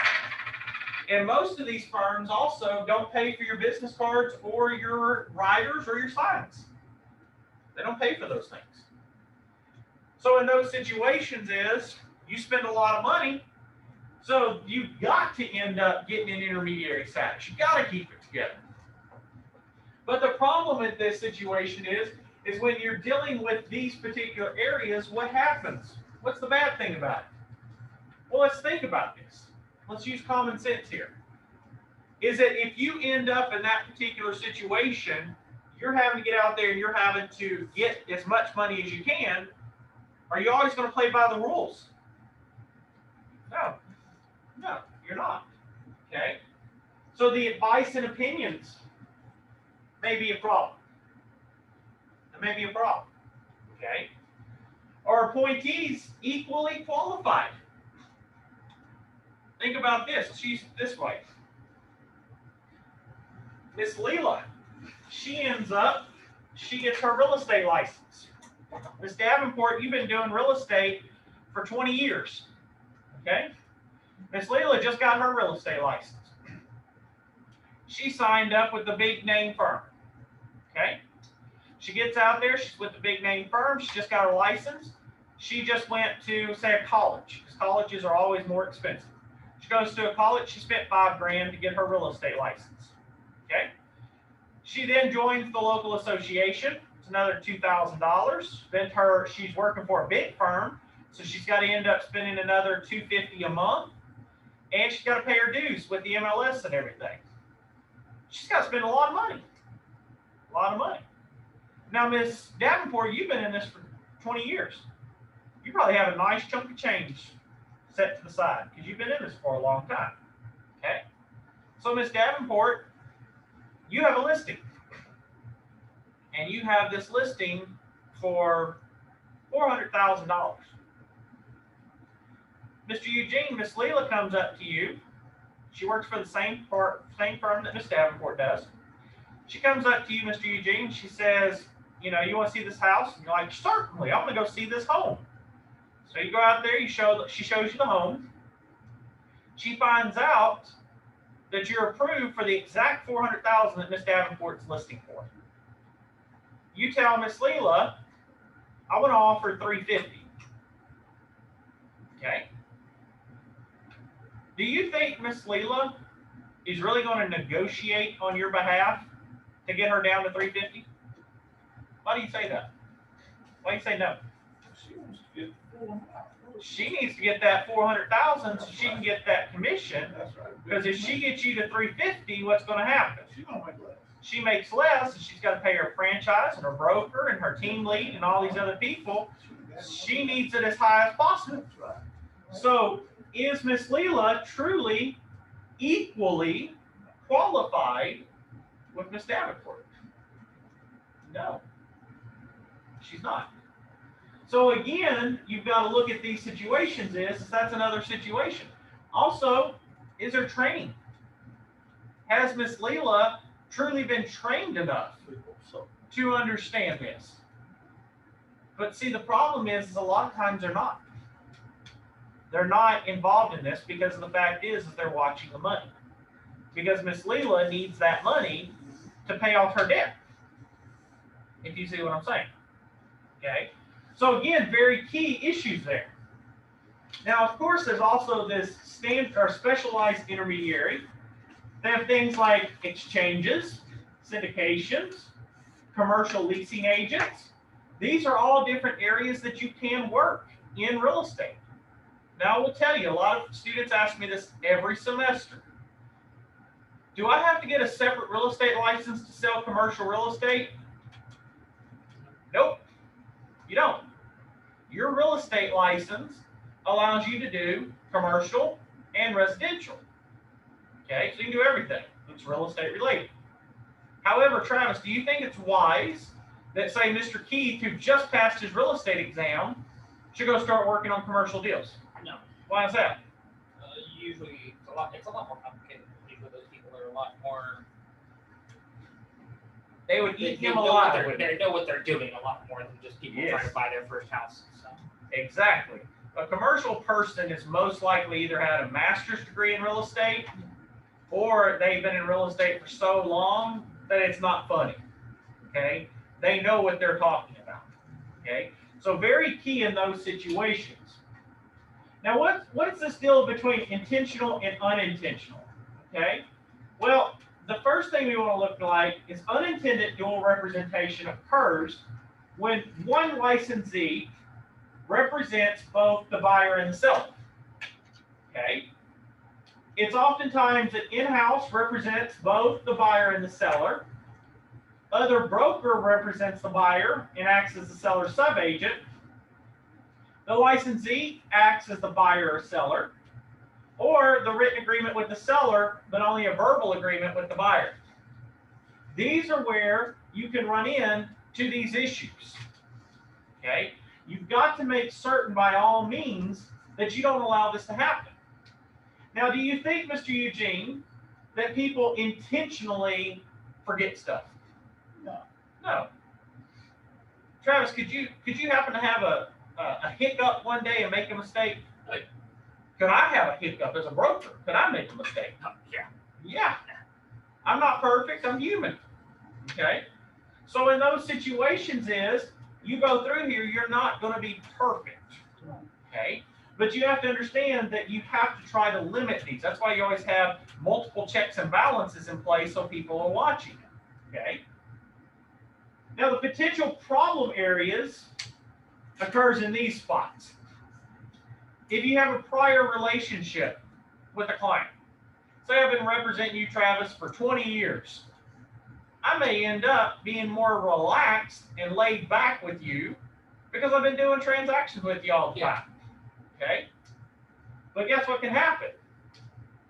[SPEAKER 1] and most of these firms also don't pay for your business cards or your riders or your signs. They don't pay for those things. So in those situations is, you spend a lot of money, so you've got to end up getting an intermediary status. You got to keep it together. But the problem with this situation is when you're dealing with these particular areas, what happens? What's the bad thing about it? Well, let's think about this. Let's use common sense here. Is that if you end up in that particular situation, you're having to get out there and you're having to get as much money as you can, are you always going to play by the rules? No, you're not. Okay? So the advice and opinions may be a problem. That may be a problem. Okay? Are appointees equally qualified? Think about this. Let's use it this way. Miss Leela, she gets her real estate license. Miss Davenport, you've been doing real estate for 20 years. Okay? Miss Leela just got her real estate license. She signed up with the big name firm. Okay? She gets out there, she's with the big name firm, she just got her license. She just went to, say, a college, because colleges are always more expensive. She goes to a college, she spent $5,000 to get her real estate license. Okay? She then joins the local association. It's another $2,000. Then she's working for a big firm, so she's got to end up spending another $250 a month, and she's got to pay her dues with the MLS and everything. She's got to spend a lot of money. A lot of money. Now, Miss Davenport, you've been in this for 20 years. You probably have a nice chunk of change set to the side because you've been in this for a long time. Okay? So, Miss Davenport, you have a listing. And you have this listing for $400,000. Mr. Eugene, Miss Leela comes up to you. She works for the same firm that Miss Davenport does. She comes up to you, Mr. Eugene. She says, you want to see this house? And you're like, certainly, I'm going to go see this home. So you go out there, she shows you the home. She finds out that you're approved for the exact $400,000 that Miss Davenport's listing for. You tell Miss Leela, I want to offer $350. Okay? Do you think Miss Leela is really going to negotiate on your behalf to get her down to $350? Why do you say that? Why do you say no?
[SPEAKER 3] She wants to get $400,000.
[SPEAKER 1] She needs to get that $400,000 so she can get that commission.
[SPEAKER 3] That's right.
[SPEAKER 1] Because if she gets you to $350, what's going to happen?
[SPEAKER 3] She's gonna make less.
[SPEAKER 1] she makes less and she's got to pay her franchise and her broker and her team lead and all these other people. She needs it as high as possible.
[SPEAKER 3] That's right.
[SPEAKER 1] So is Miss Leela truly equally qualified with Miss Davenport? No, she's not. So again, you've got to look at these situations that's another situation. Also, is there training? Has Miss Leela truly been trained enough
[SPEAKER 3] So,
[SPEAKER 1] to understand this? But see, the problem is a lot of times they're not. They're not involved in this because the fact is they're watching the money. Because Miss Leela needs that money to pay off her debt. If you see what I'm saying. Okay. So again, very key issues there. Now, of course, there's also this standard or specialized intermediary. They have things like exchanges, syndications, commercial leasing agents. These are all different areas that you can work in real estate. Now, I will tell you, a lot of students ask me this every semester. Do I have to get a separate real estate license to sell commercial real estate? Nope, you don't. Your real estate license allows you to do commercial and residential. Okay, so you can do everything. It's real estate related. However, Travis, do you think it's wise that, say, Mr. Keith, who just passed his real estate exam, should go start working on commercial deals?
[SPEAKER 6] No.
[SPEAKER 1] Why is that?
[SPEAKER 6] Usually it's a lot more complicated. Usually those people are a lot more.
[SPEAKER 1] They would
[SPEAKER 6] They
[SPEAKER 1] eat him
[SPEAKER 6] know what
[SPEAKER 1] alive.
[SPEAKER 6] they know what they're doing a lot more than just people
[SPEAKER 1] Yes.
[SPEAKER 6] trying to buy their first house. So.
[SPEAKER 1] Exactly. A commercial person is most likely either had a master's degree in real estate or they've been in real estate for so long that it's not funny. Okay? They know what they're talking about. Okay? So very key in those situations. Now, what's this deal between intentional and unintentional? Okay? Well, the first thing we want to look like is unintended dual representation occurs when one licensee represents both the buyer and the seller. Okay? It's oftentimes that in-house represents both the buyer and the seller. Other broker represents the buyer and acts as the seller's sub-agent. The licensee acts as the buyer or seller, or the written agreement with the seller, but only a verbal agreement with the buyer. These are where you can run in to these issues. Okay? You've got to make certain by all means that you don't allow this to happen. Now, do you think, Mr. Eugene, that people intentionally forget stuff?
[SPEAKER 3] no.
[SPEAKER 1] No. Travis, could you happen to have a hiccup one day and make a mistake? Could I have a hiccup as a broker? Could I make a mistake?
[SPEAKER 6] Yeah.
[SPEAKER 1] Yeah. I'm not perfect. I'm human. Okay. So in those situations you go through here, you're not going to be perfect. Okay. But you have to understand that you have to try to limit these. That's why you always have multiple checks and balances in place so people are watching. Okay. Now the potential problem areas occurs in these spots. If you have a prior relationship with a client, say I've been representing you, Travis, for 20 years, I may end up being more relaxed and laid back with you because I've been doing transactions with you all the time. Okay? But guess what can happen?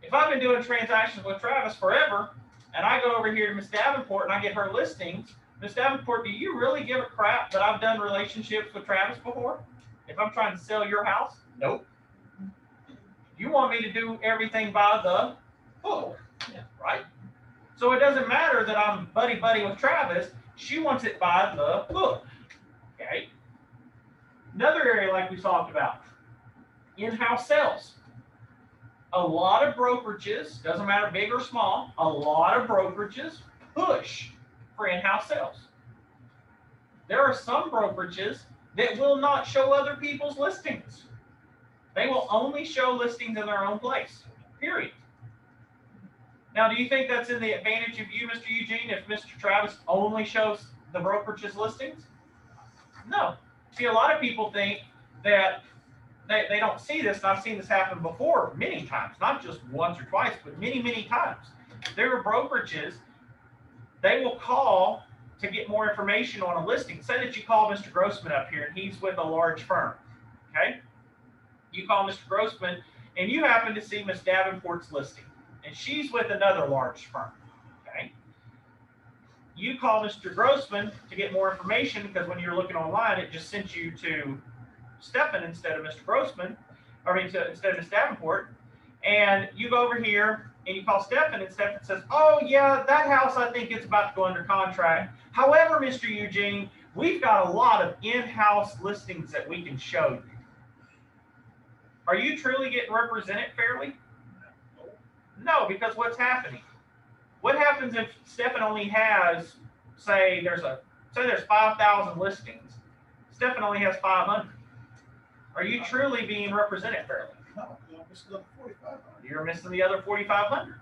[SPEAKER 1] If I've been doing transactions with Travis forever, and I go over here to Miss Davenport and I get her listings, Miss Davenport, do you really give a crap that I've done relationships with Travis before? If I'm trying to sell your house? Nope. You want me to do everything by the book, right? So it doesn't matter that I'm buddy-buddy with Travis. She wants it by the book, okay? Another area like we talked about, in-house sales. A lot of brokerages, doesn't matter big or small, a lot of brokerages push for in-house sales. There are some brokerages that will not show other people's listings. They will only show listings in their own place, period. Now, do you think that's in the advantage of you, Mr. Eugene, if Mr. Travis only shows the brokerage's listings? No. See, a lot of people think that they don't see this, and I've seen this happen before many times, not just once or twice, but many, many times. There are brokerages they will call to get more information on a listing. Say that you call Mr. Grossman up here and he's with a large firm, okay? You call Mr. Grossman and you happen to see Miss Davenport's listing and she's with another large firm, okay? You call Mr. Grossman to get more information because when you're looking online, it just sent you to Stephan instead of Mr. Grossman, instead of Miss Davenport. And you go over here and you call Stephan and Stephan says, oh yeah, that house I think it's about to go under contract. However, Mr. Eugene, we've got a lot of in-house listings that we can show you. Are you truly getting represented fairly? No, because what's happening? What happens if Stephan only has, say there's 5,000 listings. Stephan only has 500. Are you truly being represented fairly?
[SPEAKER 3] No, I'm just looking 4,500.
[SPEAKER 1] You're missing the other 4,500.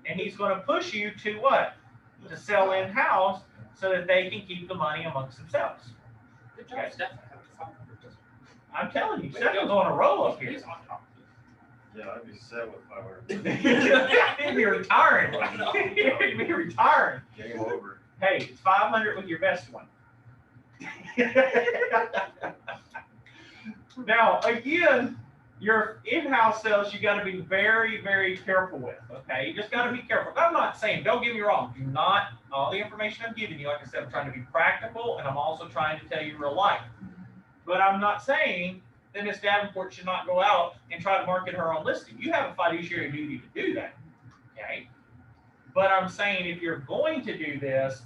[SPEAKER 1] And he's going to push you to what? To sell in-house so that they can keep the money amongst themselves.
[SPEAKER 6] Good job,
[SPEAKER 1] Okay.
[SPEAKER 6] Steph.
[SPEAKER 1] I'm telling you, Stephan's on a roll up here.
[SPEAKER 6] He's on top.
[SPEAKER 8] Yeah, I'd be set with 500.
[SPEAKER 1] He'd be retiring. He'd be retiring.
[SPEAKER 8] Game over.
[SPEAKER 1] Hey, it's 500 with your best one. Now, again, your in-house sales, you got to be very, very careful with. Okay, you just got to be careful. I'm not saying, don't get me wrong, do not, all the information I'm giving you, like I said, I'm trying to be practical and I'm also trying to tell you real life. But I'm not saying that Miss Davenport should not go out and try to market her own listing. You have a fiduciary duty to do that. Okay, but I'm saying if you're going to do this,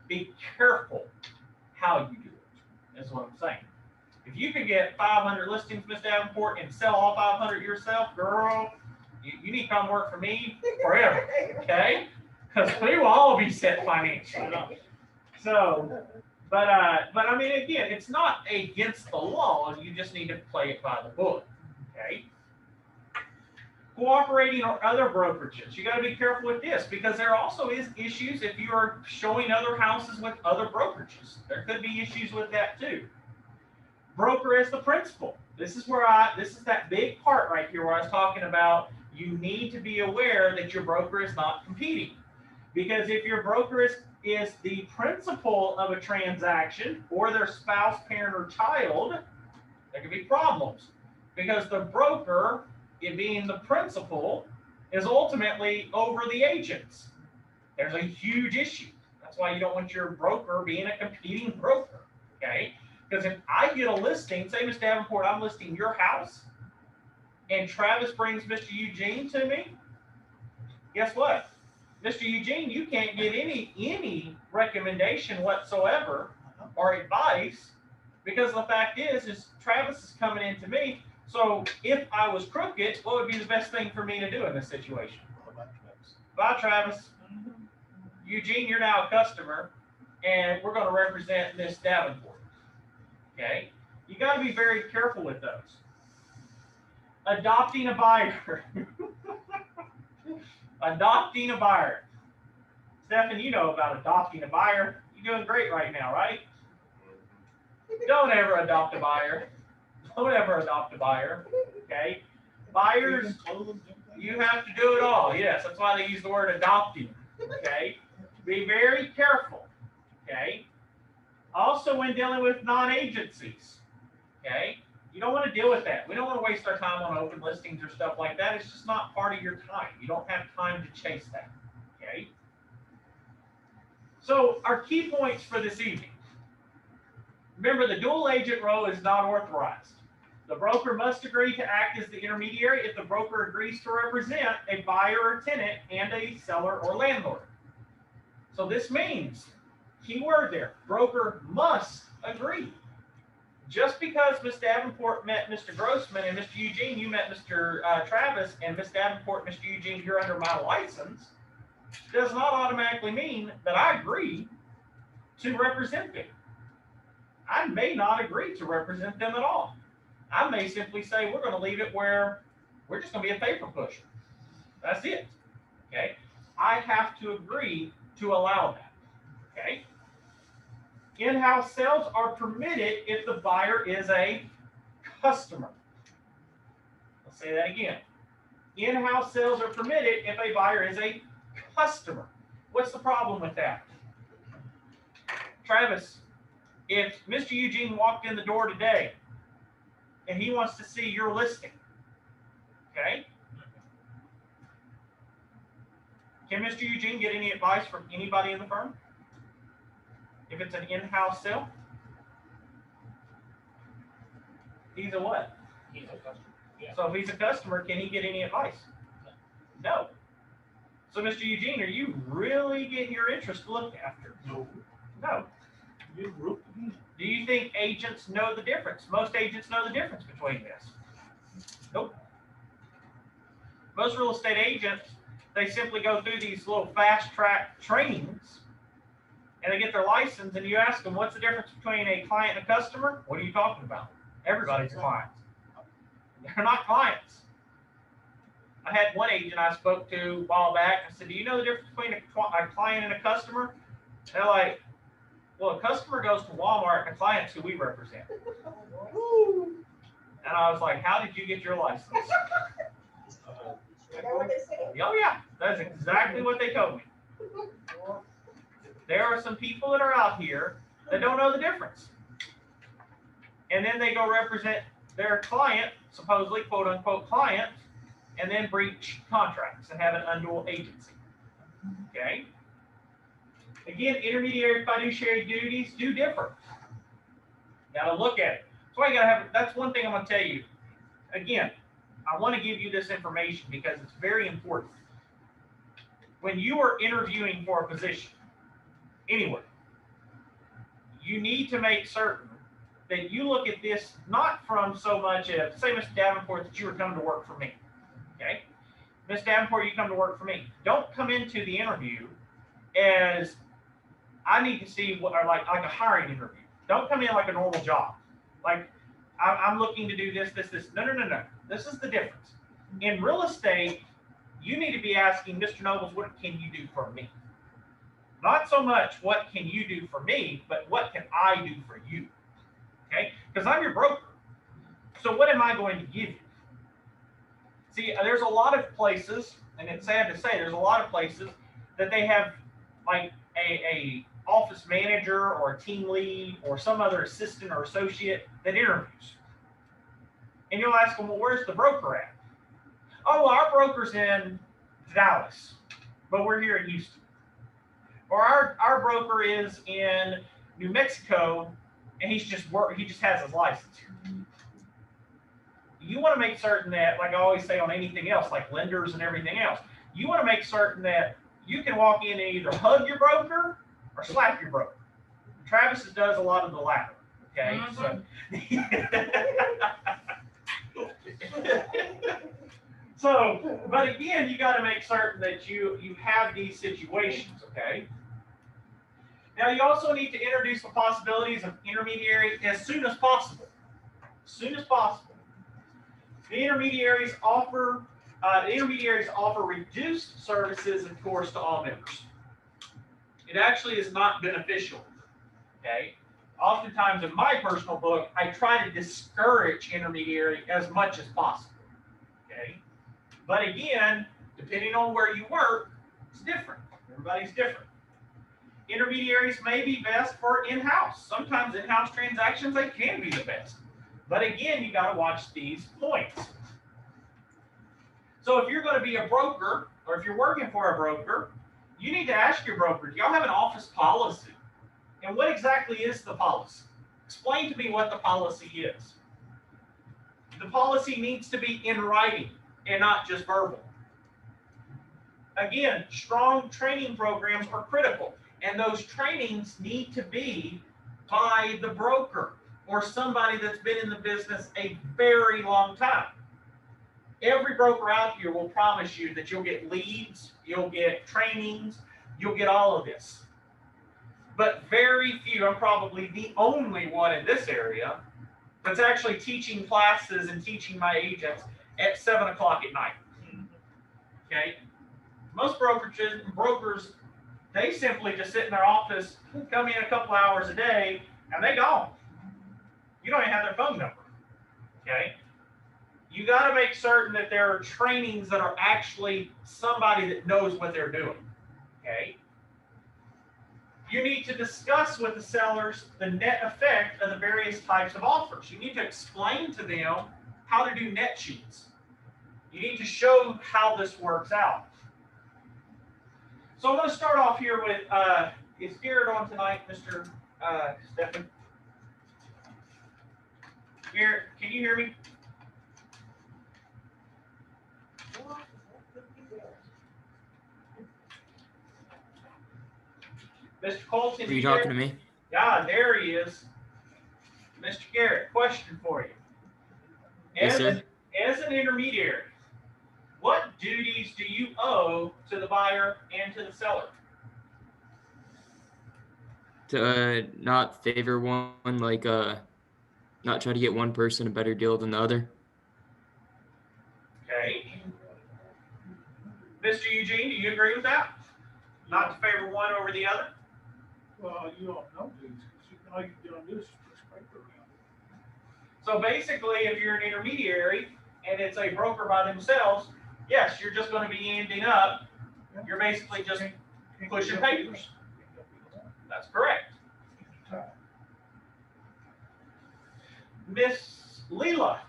[SPEAKER 1] be careful how you do it. That's what I'm saying. If you could get 500 listings, Miss Davenport, and sell all 500 yourself, girl, you need to come work for me forever, okay? Because we will all be set financially. So, but I mean, again, it's not against the law. You just need to play it by the book, okay? Cooperating or other brokerages. You got to be careful with this because there also is issues if you are showing other houses with other brokerages. There could be issues with that too. Broker as the principal. This is that big part right here where I was talking about you need to be aware that your broker is not competing. Because if your broker is the principal of a transaction or their spouse, parent, or child, there could be problems. Because the broker, it being the principal, is ultimately over the agents. There's a huge issue. That's why you don't want your broker being a competing broker, okay? Because if I get a listing, say Ms. Davenport, I'm listing your house, and Travis brings Mr. Eugene to me, guess what? Mr. Eugene, you can't get any recommendation whatsoever or advice because the fact is Travis is coming into me. So if I was crooked, what would be the best thing for me to do in this situation? Bye, Travis. Eugene, you're now a customer, and we're going to represent Miss Davenport. Okay, you got to be very careful with those. Adopting a buyer. Adopting a buyer. Stephan, you know about adopting a buyer. You're doing great right now, right? Don't ever adopt a buyer. Don't ever adopt a buyer. Okay, buyers, you have to do it all. Yes, that's why they use the word adopting. Okay, be very careful. Okay. Also, when dealing with non-agencies, okay, you don't want to deal with that. We don't want to waste our time on open listings or stuff like that. It's just not part of your time. You don't have time to chase that, okay? So, our key points for this evening. Remember, the dual agent role is not authorized. The broker must agree to act as the intermediary if the broker agrees to represent a buyer or tenant and a seller or landlord. So, this means, key word there, broker must agree. Just because Ms. Davenport met Mr. Grossman and Mr. Eugene, you met Mr. Travis, and Ms. Davenport, Mr. Eugene, you're under my license, does not automatically mean that I agree to represent them. I may not agree to represent them at all. I may simply say we're going to leave it where we're just going to be a paper pusher. That's it. Okay. I have to agree to allow that. Okay. In-house sales are permitted if the buyer is a customer. Let's say that again. In-house sales are permitted if a buyer is a customer. What's the problem with that? Travis, if Mr. Eugene walked in the door today and he wants to see your listing, okay? Can Mr. Eugene get any advice from anybody in the firm? If it's an in-house sale? He's a what?
[SPEAKER 6] He's a customer. Yeah.
[SPEAKER 1] So if he's a customer, can he get any advice? No. So Mr. Eugene, are you really getting your interest looked after?
[SPEAKER 3] No.
[SPEAKER 1] No.
[SPEAKER 3] You wrote me.
[SPEAKER 1] Do you think agents know the difference? Most agents know the difference between this. Nope. Most real estate agents, they simply go through these little fast track trainings and they get their license, and you ask them, what's the difference between a client and a customer? What are you talking about? Everybody's a client. They're not clients. I had one agent I spoke to a while back. I said, do you know the difference between a client and a customer? They're like, well, a customer goes to Walmart and a client's who we represent. And I was like, how did you get your license?
[SPEAKER 5] Is that what they say?
[SPEAKER 1] Oh yeah, that's exactly what they told me. There are some people that are out here that don't know the difference. And then they go represent their client, supposedly quote unquote client, and then breach contracts and have an undual agency. Okay? Again, intermediary fiduciary duties do differ. Gotta look at it. That's why you gotta have, that's one thing I'm gonna tell you. Again, I want to give you this information because it's very important. When you are interviewing for a position, anywhere, you need to make certain that you look at this not from so much of, say, Mr. Davenport, that you were coming to work for me. Okay? Ms. Davenport, you come to work for me. Don't come into the interview as I need to see what, or like a hiring interview. Don't come in like a normal job. Like I'm looking to do this. No. This is the difference. In real estate, you need to be asking, Mr. Nobles, what can you do for me? Not so much what can you do for me, but what can I do for you? Okay? Because I'm your broker. So what am I going to give you? See, there's a lot of places, and it's sad to say, there's a lot of places that they have like a office manager or a team lead or some other assistant or associate that interviews. And you'll ask them, well, where's the broker at? Oh, well, our broker's in Dallas, but we're here in Houston. Or our broker is in New Mexico, and he just has his license here. You want to make certain that, like I always say on anything else, like lenders and everything else, you want to make certain that you can walk in and either hug your broker or slap your broker. Travis does a lot of the latter. Okay, so, but again, you got to make certain that you have these situations. Okay. Now, you also need to introduce the possibilities of intermediary as soon as possible. As soon as possible. The intermediaries offer reduced services, of course, to all members. It actually is not beneficial. Okay. Oftentimes, in my personal book, I try to discourage intermediary as much as possible. Okay. But again, depending on where you work, it's different. Everybody's different. Intermediaries may be best for in-house. Sometimes in-house transactions, they can be the best. But again, you got to watch these points. So if you're going to be a broker, or if you're working for a broker, you need to ask your broker, do y'all have an office policy? And what exactly is the policy? Explain to me what the policy is. The policy needs to be in writing and not just verbal. Again, strong training programs are critical. And those trainings need to be by the broker or somebody that's been in the business a very long time. Every broker out here will promise you that you'll get leads, you'll get trainings, you'll get all of this. But very few, I'm probably the only one in this area that's actually teaching classes and teaching my agents at 7 o'clock at night. Okay? Most brokers, they simply just sit in their office, come in a couple hours a day, and they gone. You don't even have their phone number. Okay? You got to make certain that there are trainings that are actually somebody that knows what they're doing. Okay? You need to discuss with the sellers the net effect of the various types of offers. You need to explain to them how to do net sheets. You need to show how this works out. So I'm going to start off here with, is Garrett on tonight, Mr. Stephan? Garrett, can you hear me? Mr. Colton?
[SPEAKER 9] Are you talking to me?
[SPEAKER 1] Yeah, there he is. Mr. Garrett, question for you.
[SPEAKER 9] Yes, sir.
[SPEAKER 1] As an intermediary, what duties do you owe to the buyer and to the seller?
[SPEAKER 9] To not favor one, like not try to get one person a better deal than the other.
[SPEAKER 1] Okay. Mr. Eugene, do you agree with that? Not to favor one over the other?
[SPEAKER 3] Well, you don't know these, because all you're doing is push paper around.
[SPEAKER 1] So basically, if you're an intermediary and it's a broker by themselves, yes, you're just going to be ending up, you're basically just pushing papers. That's correct. Miss Leela,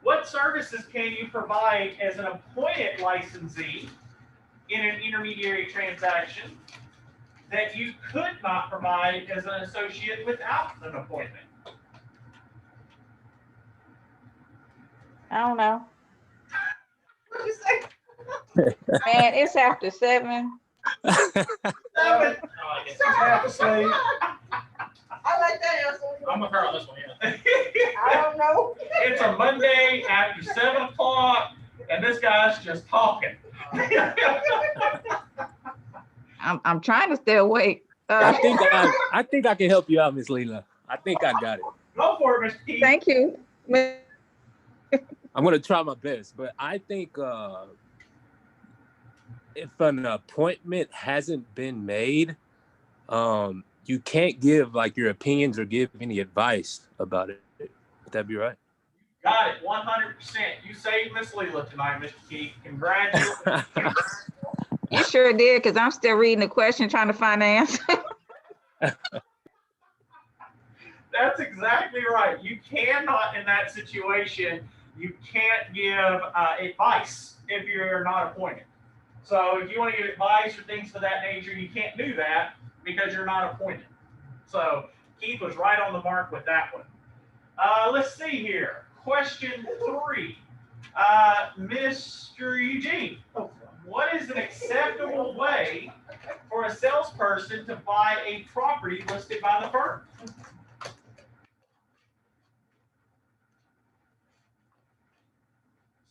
[SPEAKER 1] what services can you provide as an appointed licensee in an intermediary transaction that you could not provide as an associate without an appointment?
[SPEAKER 4] I don't know.
[SPEAKER 5] What'd you say?
[SPEAKER 4] Man, it's after 7.
[SPEAKER 1] Seven.
[SPEAKER 6] I like it.
[SPEAKER 3] You have to say,
[SPEAKER 5] I like that answer.
[SPEAKER 6] I'm with her on this one, yeah.
[SPEAKER 5] I don't know.
[SPEAKER 1] It's a Monday after 7 o'clock, and this guy's just talking.
[SPEAKER 4] I'm trying to stay awake.
[SPEAKER 7] I think I can help you out, Miss Leela. I think I got it.
[SPEAKER 1] Go for it, Mr. Keith.
[SPEAKER 4] Thank you.
[SPEAKER 7] I'm gonna try my best, but I think if an appointment hasn't been made, you can't give like your opinions or give any advice about it. Would that be right?
[SPEAKER 1] Got it, 100%. You saved Miss Leela tonight, Mr. Keith. Congratulations.
[SPEAKER 4] You sure did, because I'm still reading the question, trying to find the answer.
[SPEAKER 1] That's exactly right. You cannot, in that situation, you can't give advice if you're not appointed. So if you want to give advice or things of that nature, you can't do that because you're not appointed. So Keith was right on the mark with that one. Let's see here. Question 3. Mr. Eugene, what is an acceptable way for a salesperson to buy a property listed by the firm?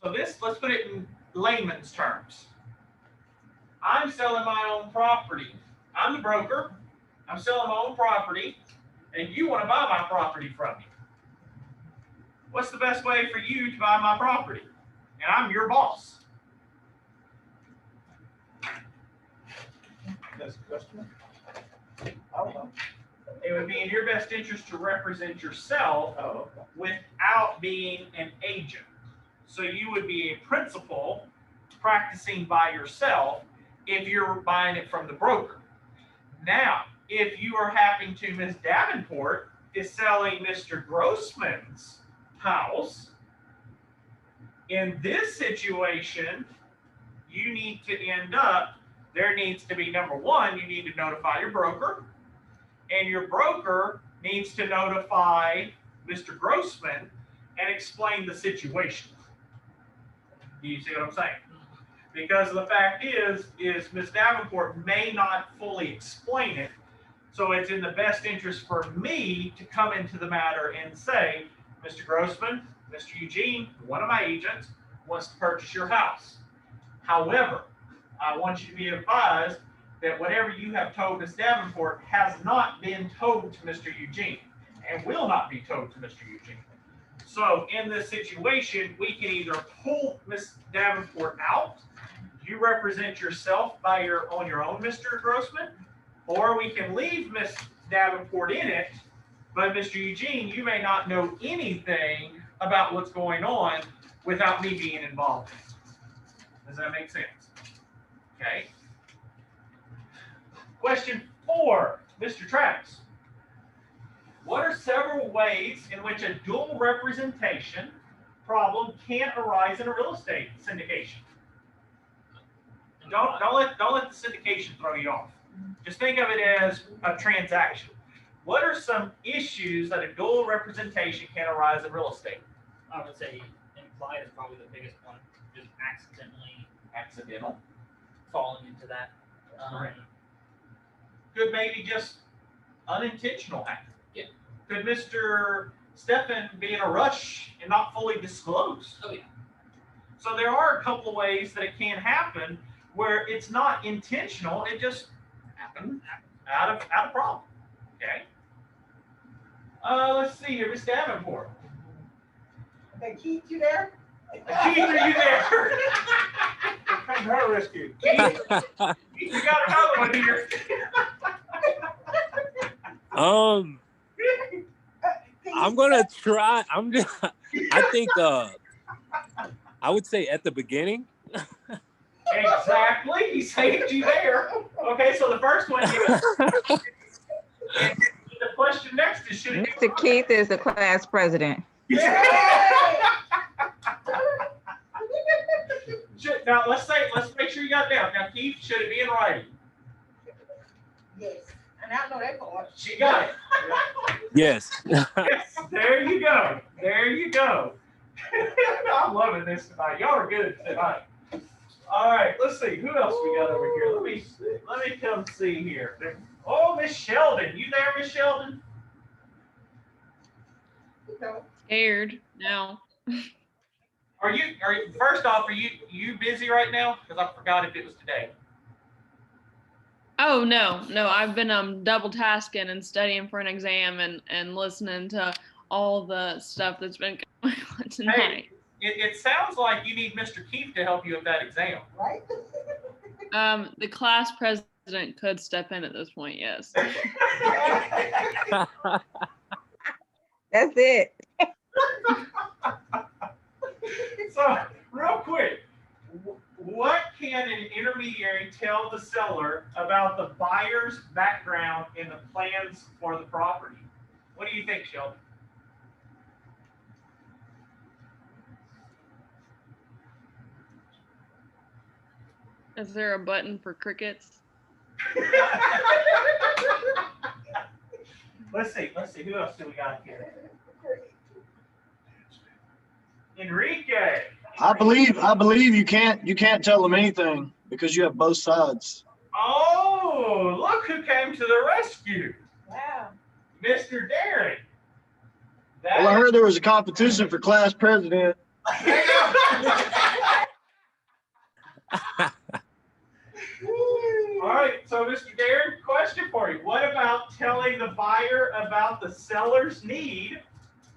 [SPEAKER 1] So this, let's put it in layman's terms. I'm selling my own property. I'm the broker. I'm selling my own property, and you want to buy my property from me. What's the best way for you to buy my property? And I'm your boss.
[SPEAKER 3] that's the customer. I don't know.
[SPEAKER 1] It would be in your best interest to represent yourself
[SPEAKER 3] Oh, okay.
[SPEAKER 1] without being an agent. So you would be a principal practicing by yourself if you're buying it from the broker. Now, if you are happening to Ms. Davenport is selling Mr. Grossman's house, in this situation, you need to end up, there needs to be, number one, you need to notify your broker, and your broker needs to notify Mr. Grossman and explain the situation. Do you see what I'm saying? Because the fact is Ms. Davenport may not fully explain it. So it's in the best interest for me to come into the matter and say, Mr. Grossman, Mr. Eugene, one of my agents, wants to purchase your house. However, I want you to be advised that whatever you have told Ms. Davenport has not been told to Mr. Eugene and will not be told to Mr. Eugene. So in this situation, we can either pull Ms. Davenport out, you represent yourself on your own, Mr. Grossman, or we can leave Ms. Davenport in it, but Mr. Eugene, you may not know anything about what's going on without me being involved. Does that make sense? Okay. Question 4, Mr. Travis. What are several ways in which a dual representation problem can arise in a real estate syndication? Don't let the syndication throw you off. Just think of it as a transaction. What are some issues that a dual representation can arise in real estate?
[SPEAKER 6] I would say implied is probably the biggest one. Just
[SPEAKER 1] Accidental.
[SPEAKER 6] falling into that.
[SPEAKER 1] Correct. Could maybe just unintentional happen.
[SPEAKER 6] Yeah.
[SPEAKER 1] Could Mr. Stephan be in a rush and not fully disclose?
[SPEAKER 6] Oh yeah.
[SPEAKER 1] So there are a couple of ways that it can happen where it's not intentional, it just happened out of problem. Okay. Let's see here, Ms. Davenport.
[SPEAKER 5] Okay, Keith, you there?
[SPEAKER 1] Keith, are you there?
[SPEAKER 3] Come to her rescue.
[SPEAKER 1] Keith, you got another one here.
[SPEAKER 7] I'm gonna try. I think I would say at the beginning.
[SPEAKER 1] Exactly. He saved you there. Okay, so the first one is, and the question next is, should it be
[SPEAKER 4] Mr. Keith is the class president.
[SPEAKER 1] Now let's make sure you got it down. Now, Keith, should it be in writing?
[SPEAKER 5] Yes, and I know that part.
[SPEAKER 1] She got it.
[SPEAKER 7] Yes.
[SPEAKER 1] Yes, there you go. There you go. I'm loving this tonight. Y'all are good tonight. All right, let's see. Who else we got over here? Let me come see here. Oh, Miss Sheldon. You there, Miss Sheldon?
[SPEAKER 10] Scared now.
[SPEAKER 1] Are you first off, are you busy right now? Because I forgot if it was today.
[SPEAKER 10] Oh no, I've been double tasking and studying for an exam and listening to all the stuff that's been going on tonight.
[SPEAKER 1] Hey, it sounds like you need Mr. Keith to help you with that exam.
[SPEAKER 5] Right?
[SPEAKER 10] The class president could step in at this point, yes.
[SPEAKER 4] That's it.
[SPEAKER 1] So, real quick, what can an intermediary tell the seller about the buyer's background and the plans for the property? What do you think, Sheldon?
[SPEAKER 10] Is there a button for crickets?
[SPEAKER 1] Let's see. Who else do we got here? Enrique.
[SPEAKER 11] I believe you can't tell them anything because you have both sides.
[SPEAKER 1] Oh, look who came to the rescue.
[SPEAKER 5] Wow.
[SPEAKER 1] Mr. Darren.
[SPEAKER 11] Well, I heard there was a competition for class president.
[SPEAKER 1] All right, so Mr. Darren, question for you. What about telling the buyer about the seller's need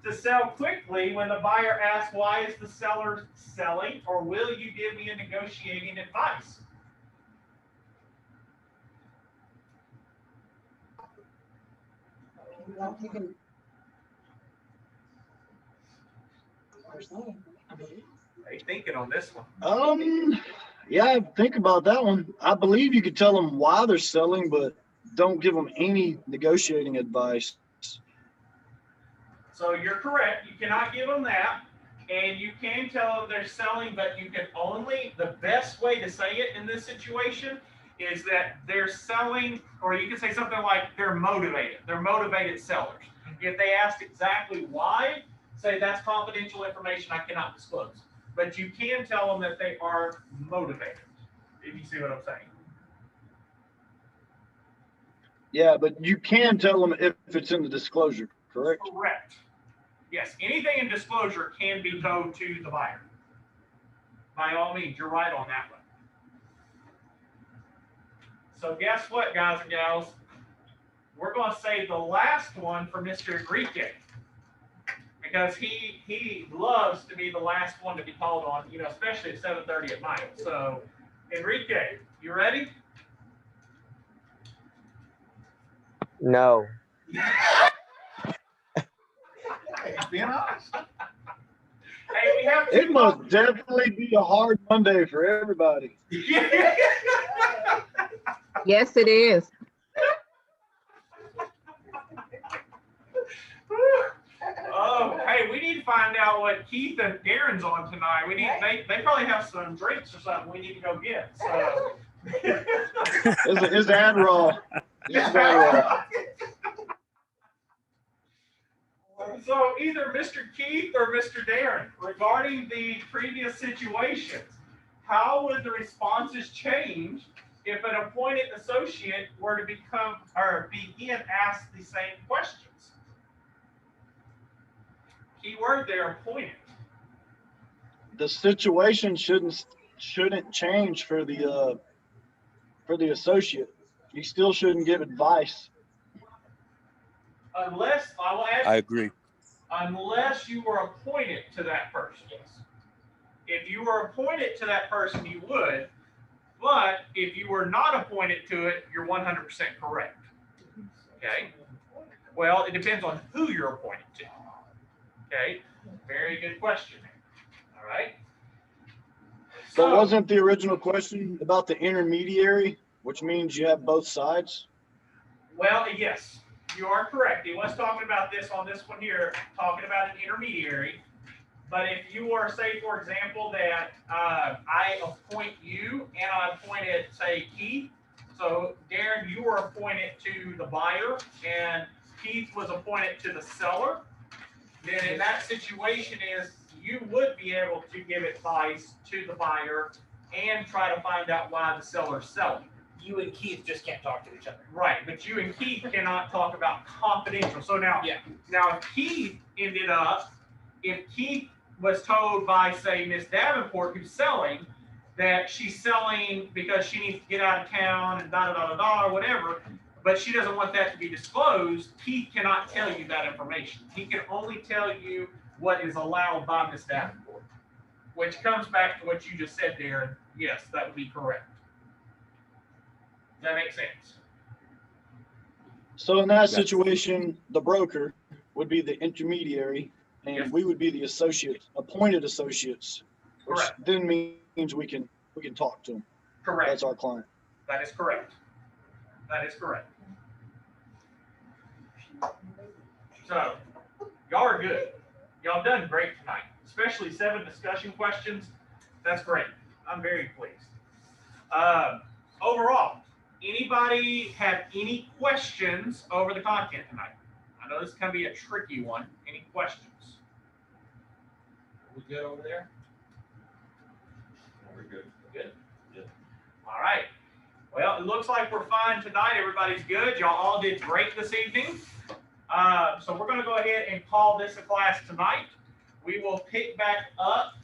[SPEAKER 1] to sell quickly when the buyer asks, why is the seller selling, or will you give me a negotiating advice? Are you thinking on this one?
[SPEAKER 11] Yeah, think about that one. I believe you could tell them why they're selling, but don't give them any negotiating advice.
[SPEAKER 1] So you're correct. You cannot give them that. And you can tell them they're selling, but you can only, the best way to say it in this situation is that they're selling, or you can say something like they're motivated. They're motivated sellers. If they ask exactly why, say that's confidential information I cannot disclose. But you can tell them that they are motivated, if you see what I'm saying.
[SPEAKER 11] Yeah, but you can tell them if it's in the disclosure, correct?
[SPEAKER 1] Correct. Yes, anything in disclosure can be told to the buyer. By all means, you're right on that one. So guess what, guys and gals? We're going to save the last one for Mr. Enrique, because he loves to be the last one to be called on, you know, especially at 7:30 at night. So, Enrique, you ready?
[SPEAKER 12] No.
[SPEAKER 1] Being honest. Hey, we have
[SPEAKER 11] It must definitely be a hard Monday for everybody.
[SPEAKER 4] Yes, it is.
[SPEAKER 1] find out what Keith and Darren's on tonight. We need, they probably have some drinks or something we need to go get, so.
[SPEAKER 11] It's Adderall. It's Adderall.
[SPEAKER 1] So either Mr. Keith or Mr. Darren, regarding the previous situations, how would the responses change if an appointed associate were to become or begin ask the same questions? Key word there, appointed.
[SPEAKER 11] The situation shouldn't change for the associate. You still shouldn't give advice.
[SPEAKER 1] Unless, I will add,
[SPEAKER 7] I agree.
[SPEAKER 1] unless you were appointed to that person. If you were appointed to that person, you would. But if you were not appointed to it, you're 100% correct. Okay? Well, it depends on who you're appointed to. Okay? Very good question. All right?
[SPEAKER 11] So wasn't the original question about the intermediary, which means you have both sides?
[SPEAKER 1] Well, yes, you are correct. He was talking about this on this one here, talking about an intermediary. But if you were, say, for example, that I appoint you and I appointed, say, Keith. So, Darren, you were appointed to the buyer and Keith was appointed to the seller. Then in that situation is you would be able to give advice to the buyer and try to find out why the seller's selling.
[SPEAKER 6] You and Keith just can't talk to each other.
[SPEAKER 1] Right, but you and Keith cannot talk about confidential. So now, now if Keith ended up, if Keith was told by, say, Miss Davenport, who's selling, that she's selling because she needs to get out of town and da or whatever, but she doesn't want that to be disclosed, Keith cannot tell you that information. He can only tell you what is allowed by Miss Davenport, which comes back to what you just said, Darren. Yes, that would be correct. Does that make sense?
[SPEAKER 11] So in that situation, the broker would be the intermediary, and we would be the associates, appointed associates, which
[SPEAKER 1] Correct.
[SPEAKER 11] then means we can talk to them.
[SPEAKER 1] Correct.
[SPEAKER 11] That's our client.
[SPEAKER 1] That is correct. That is correct. So, y'all are good. Y'all done great tonight, especially 7 discussion questions. That's great. I'm very pleased. Overall, anybody have any questions over the content tonight? I know this can be a tricky one. Any questions? Are we good over there?
[SPEAKER 8] We're good.
[SPEAKER 1] Good? Good. All right. Well, it looks like we're fine tonight. Everybody's good. Y'all all did great this evening. So we're going to go ahead and call this a class tonight. We will pick back up